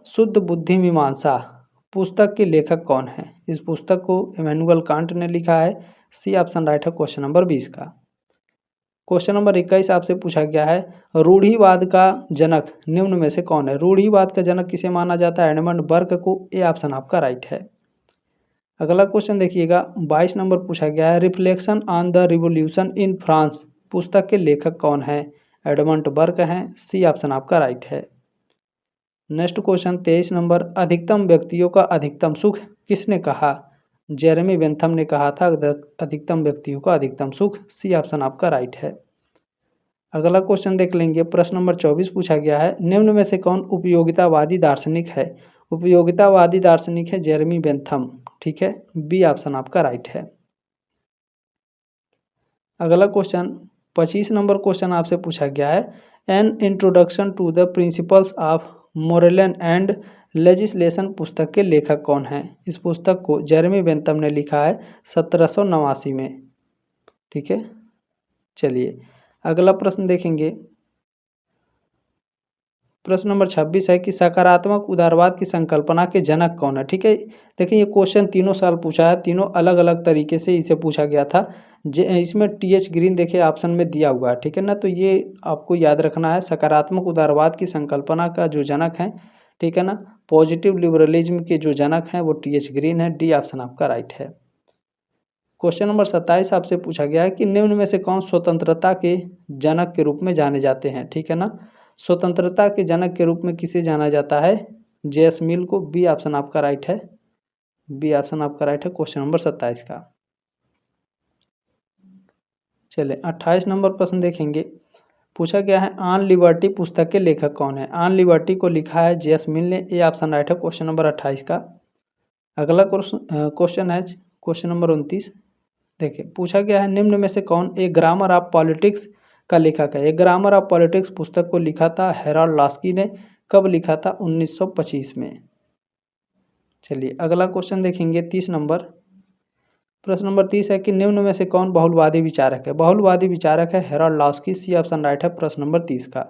शुद्ध बुद्धि मीमांसा पुस्तक के लेखक कौन है। इस पुस्तक को इमैनुअल कांट ने लिखा है। सी ऑप्शन राइट है क्वेश्चन नंबर 20 का। क्वेश्चन नंबर 21 आपसे पूछा गया है, रूढ़िवाद का जनक निम्न में से कौन है। रूढ़िवाद का जनक किसे माना जाता है, एडमंड बर्क को। ए ऑप्शन आपका राइट है। अगला क्वेश्चन देखिएगा, 22 नंबर पूछा गया है, reflection on the revolution in France पुस्तक के लेखक कौन है। एडमंड बर्क हैं। सी ऑप्शन आपका राइट है। नेक्स्ट क्वेश्चन 23 नंबर, अधिकतम व्यक्तियों का अधिकतम सुख किसने कहा। जेरेमी बेंथम ने कहा था अधिकतम व्यक्तियों का अधिकतम सुख। सी ऑप्शन आपका राइट है। अगला क्वेश्चन देख लेंगे। प्रश्न नंबर 24 पूछा गया है, निम्न में से कौन उपयोगितावादी दार्शनिक है? उपयोगितावादी दार्शनिक है जेरेमी बेंथम। ठीक है, बी ऑप्शन आपका राइट है। अगला क्वेश्चन 25 नंबर क्वेश्चन आपसे पूछा गया है, an introduction to the principles of morals and legislation पुस्तक के लेखक कौन हैं? इस पुस्तक को जेरेमी बेंथम ने लिखा है 1789 में। ठीक है, चलिए अगला प्रश्न देखेंगे। प्रश्न नंबर 26 है कि सकारात्मक उदारवाद की संकल्पना के जनक कौन है? ठीक है, देखिए ये क्वेश्चन तीनों साल पूछा है, तीनों अलग अलग तरीके से इसे पूछा गया था। इसमें टी.एच. ग्रीन देखिए ऑप्शन में दिया हुआ है। ठीक है ना, तो ये आपको याद रखना है। सकारात्मक उदारवाद की संकल्पना का जो जनक है, ठीक है ना, पॉजिटिव लिबरलिज्म के जो जनक हैं वो टी.एच. ग्रीन है। डी ऑप्शन आपका राइट है। क्वेश्चन नंबर 27 आपसे पूछा गया है कि निम्न में से कौन स्वतंत्रता के जनक के रूप में जाने जाते हैं? ठीक है ना, स्वतंत्रता के जनक के रूप में किसे जाना जाता है? जे.एस. मिल को। बी ऑप्शन आपका राइट है। बी ऑप्शन आपका राइट है क्वेश्चन नंबर 27 का। चलिए 28 नंबर प्रश्न देखेंगे। पूछा गया है, ऑन लिबर्टी पुस्तक के लेखक कौन है? ऑन लिबर्टी को लिखा है जे.एस. मिल ने। ए ऑप्शन राइट है क्वेश्चन नंबर 28 का। अगला क्वेश्चन है क्वेश्चन नंबर 29। देखिए पूछा गया है, निम्न में से कौन ए ग्रामर ऑफ पॉलिटिक्स का लेखक है? ए ग्रामर ऑफ पॉलिटिक्स पुस्तक को लिखा था हेराल्ड लास्की ने। कब लिखा था? 1925 में। चलिए अगला क्वेश्चन देखेंगे 30 नंबर। प्रश्न नंबर 30 है कि निम्न में से कौन बहुलवादी विचारक है? बहुलवादी विचारक है Harold Laski. C option right है प्रश्न नंबर 30 का।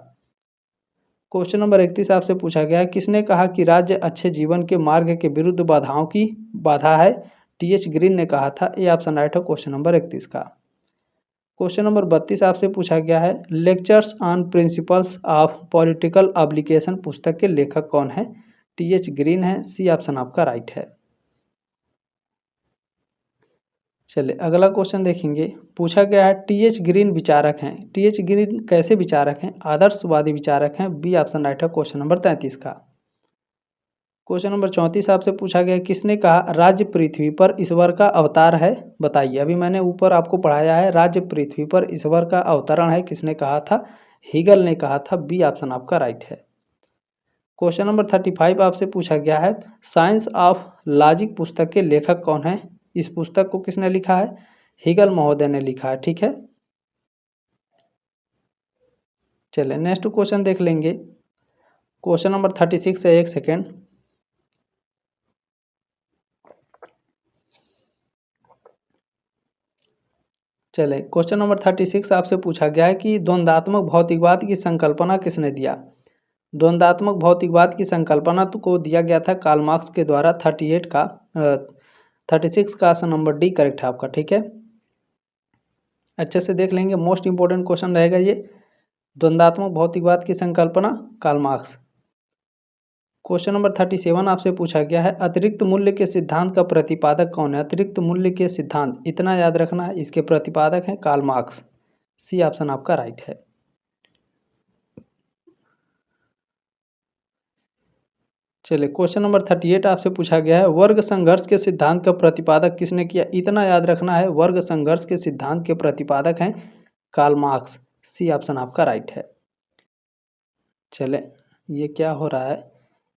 क्वेश्चन नंबर 31 आपसे पूछा गया है, किसने कहा कि राज्य अच्छे जीवन के मार्ग के विरुद्ध बाधाओं की बाधा है? टी.एच. ग्रीन ने कहा था। ए ऑप्शन राइट है क्वेश्चन नंबर 31 का। क्वेश्चन नंबर 32 आपसे पूछा गया है, lectures on principles of political application पुस्तक के लेखक कौन है? टी.एच. ग्रीन है। सी ऑप्शन आपका राइट है। चलिए अगला क्वेश्चन देखेंगे। पूछा गया है, टी.एच. ग्रीन विचारक हैं। टी.एच. ग्रीन कैसे विचारक हैं? आदर्शवादी विचारक हैं। बी ऑप्शन राइट है क्वेश्चन नंबर 33 का। क्वेश्चन नंबर 34 आपसे पूछा गया, किसने कहा राज्य पृथ्वी पर ईश्वर का अवतार है? बताइए। अभी मैंने ऊपर आपको पढ़ाया है, राज्य पृथ्वी पर ईश्वर का अवतरण है, किसने कहा था? हीगल ने कहा था। बी ऑप्शन आपका राइट है। क्वेश्चन नंबर 35 आपसे पूछा गया है, साइंस ऑफ लॉजिक पुस्तक के लेखक कौन है? इस पुस्तक को किसने लिखा है? हीगल महोदय ने लिखा है। ठीक है, चलिए नेक्स्ट क्वेश्चन देख लेंगे। क्वेश्चन नंबर 36 है, एक सेकेंड। चले क्वेश्चन नंबर 36 आपसे पूछा गया है कि द्वंद्वात्मक भौतिकवाद की संकल्पना किसने दिया? द्वंद्वात्मक भौतिकवाद की संकल्पना को दिया गया था कार्ल मार्क्स के द्वारा। 36 का आंसर नंबर डी करेक्ट है आपका। ठीक है, अच्छे से देख लेंगे, मोस्ट इंपॉर्टेंट क्वेश्चन रहेगा ये। द्वंद्वात्मक भौतिकवाद की संकल्पना कार्ल मार्क्स। क्वेश्चन नंबर 37 आपसे पूछा गया है, अतिरिक्त मूल्य के सिद्धांत का प्रतिपादक कौन है? अतिरिक्त मूल्य के सिद्धांत, इतना याद रखना है, इसके प्रतिपादक हैं कार्ल मार्क्स। सी ऑप्शन आपका राइट है। चलिए क्वेश्चन नंबर 38 आपसे पूछा गया है, वर्ग संघर्ष के सिद्धांत का प्रतिपादक किसने किया? इतना याद रखना है, वर्ग संघर्ष के सिद्धांत के प्रतिपादक हैं कार्ल मार्क्स। सी ऑप्शन आपका राइट है। चले ये क्या हो रहा है,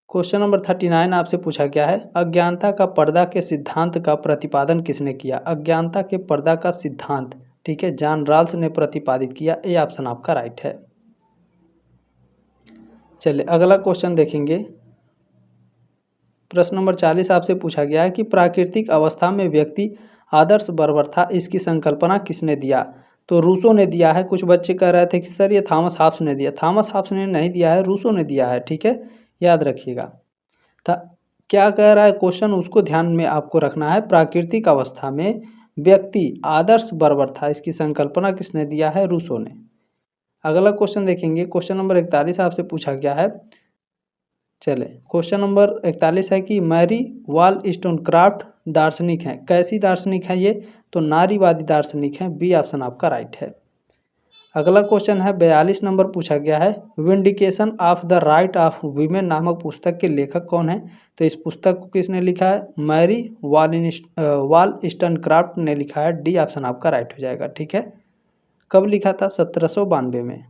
क्वेश्चन नंबर 39 आपसे पूछा गया है, अज्ञानता का पर्दा के सिद्धांत का प्रतिपादन किसने किया? अज्ञानता के पर्दा का सिद्धांत, ठीक है, जॉन रॉल्स ने प्रतिपादित किया। ए ऑप्शन आपका राइट है। चलिए अगला क्वेश्चन देखेंगे। प्रश्न नंबर 40 आपसे पूछा गया है कि प्राकृतिक अवस्था में व्यक्ति आदर्श बर्बर था, इसकी संकल्पना किसने दिया? तो रूसो ने दिया है। कुछ बच्चे कह रहे थे कि सर ये थॉमस हॉब्स ने दिया। थॉमस हॉब्स ने नहीं दिया है, रूसो ने दिया है। ठीक है, याद रखिएगा। था क्या कह रहा है क्वेश्चन, उसको ध्यान में आपको रखना है। प्राकृतिक अवस्था में व्यक्ति आदर्श बर्बर था, इसकी संकल्पना किसने दिया है? रूसो ने। अगला क्वेश्चन देखेंगे। क्वेश्चन नंबर 41 आपसे पूछा गया है। चले क्वेश्चन नंबर 41 है कि मैरी वॉलस्टोनक्राफ्ट दार्शनिक हैं। कैसी दार्शनिक हैं ये? तो नारीवादी दार्शनिक हैं। बी ऑप्शन आपका राइट है। अगला क्वेश्चन है 42 नंबर पूछा गया है, vindication of the right of women नामक पुस्तक के लेखक कौन है? तो इस पुस्तक को किसने लिखा है? मैरी वॉलस्टनक्राफ्ट ने लिखा है। डी ऑप्शन आपका राइट हो जाएगा। ठीक है, कब लिखा था? 1792 में।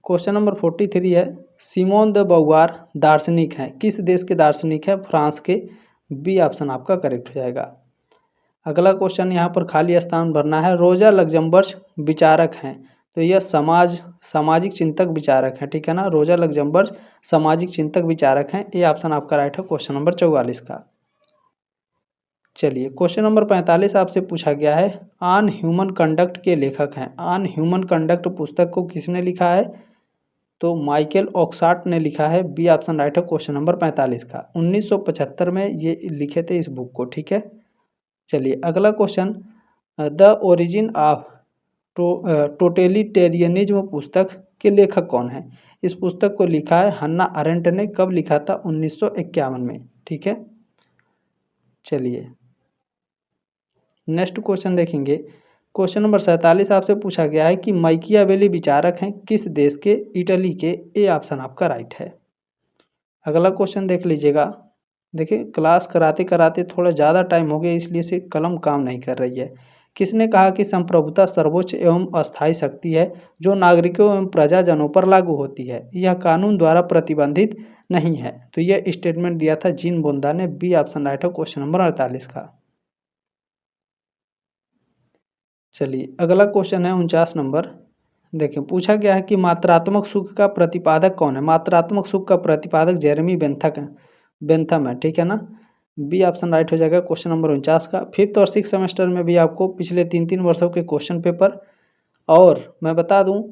क्वेश्चन नंबर 43 है, सिमोन द बोवार दार्शनिक हैं, किस देश के दार्शनिक है? फ्रांस के। बी ऑप्शन आपका करेक्ट हो जाएगा। अगला क्वेश्चन यहाँ पर खाली स्थान भरना है। रोजा लग्जमबर्ग विचारक हैं, तो यह सामाजिक चिंतक विचारक हैं। ठीक है ना, रोजा लग्जमबर्ग सामाजिक चिंतक विचारक हैं। ए ऑप्शन आपका राइट है क्वेश्चन नंबर 44 का। चलिए, क्वेश्चन नंबर 45 आपसे पूछा गया है, ऑन ह्यूमन कंडक्ट के लेखक हैं। ऑन ह्यूमन कंडक्ट पुस्तक को किसने लिखा है? तो माइकल ऑक्सार्ट ने लिखा है। बी ऑप्शन राइट है क्वेश्चन नंबर 45 का। 1975 में ये लिखे थे इस बुक को। ठीक है, चलिए अगला question, the origin of totalitarianism पुस्तक के लेखक कौन है? इस पुस्तक को लिखा है हन्ना अरेंट ने। कब लिखा था? 1951 में। ठीक है, चलिए नेक्स्ट क्वेश्चन देखेंगे। क्वेश्चन नंबर 47 आपसे पूछा गया है कि माइकियावेली विचारक हैं किस देश के? इटली के। ए ऑप्शन आपका राइट है। अगला क्वेश्चन देख लीजिएगा। देखिए, क्लास कराते कराते थोड़ा ज़्यादा टाइम हो गया, इसलिए से कलम काम नहीं कर रही है। किसने कहा कि संप्रभुता सर्वोच्च एवं अस्थायी शक्ति है जो नागरिकों एवं प्रजाजनों पर लागू होती है, यह कानून द्वारा प्रतिबंधित नहीं है? तो यह स्टेटमेंट दिया था जीन बोंदा ने। बी ऑप्शन राइट है क्वेश्चन नंबर 48 का। चलिए अगला क्वेश्चन है 49 नंबर। देखिए, पूछा गया है कि मात्रात्मक सुख का प्रतिपादक कौन है? मात्रात्मक सुख का प्रतिपादक जेरेमी बेंथम है। ठीक है ना, बी ऑप्शन राइट हो जाएगा क्वेश्चन नंबर 49 का। 5th और 6th सेमेस्टर में भी आपको पिछले 3-3 वर्षों के क्वेश्चन पेपर, और मैं बता दूं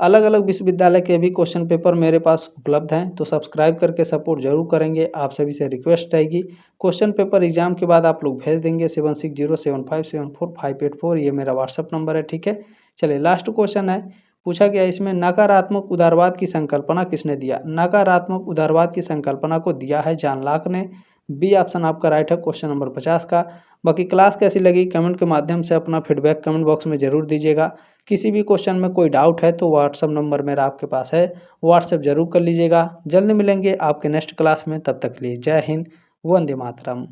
अलग अलग विश्वविद्यालय के भी क्वेश्चन पेपर मेरे पास उपलब्ध हैं, तो सब्सक्राइब करके सपोर्ट जरूर करेंगे। आप सभी से रिक्वेस्ट रहेगी, क्वेश्चन पेपर एग्जाम के बाद आप लोग भेज देंगे 7607574584। ये मेरा व्हाट्सअप नंबर है। ठीक है, चलिए लास्ट क्वेश्चन है। पूछा गया इसमें नकारात्मक उदारवाद की संकल्पना किसने दिया? नकारात्मक उदारवाद की संकल्पना को दिया है जॉन लॉक ने। बी ऑप्शन आपका राइट है क्वेश्चन नंबर 50 का। बाकी क्लास कैसी लगी कमेंट के माध्यम से अपना फीडबैक कमेंट बॉक्स में ज़रूर दीजिएगा। किसी भी क्वेश्चन में कोई डाउट है तो व्हाट्सअप नंबर मेरा आपके पास है, व्हाट्सअप जरूर कर लीजिएगा। जल्द मिलेंगे आपके नेक्स्ट क्लास में, तब तक के लिए जय हिंद, वंदे मातरम।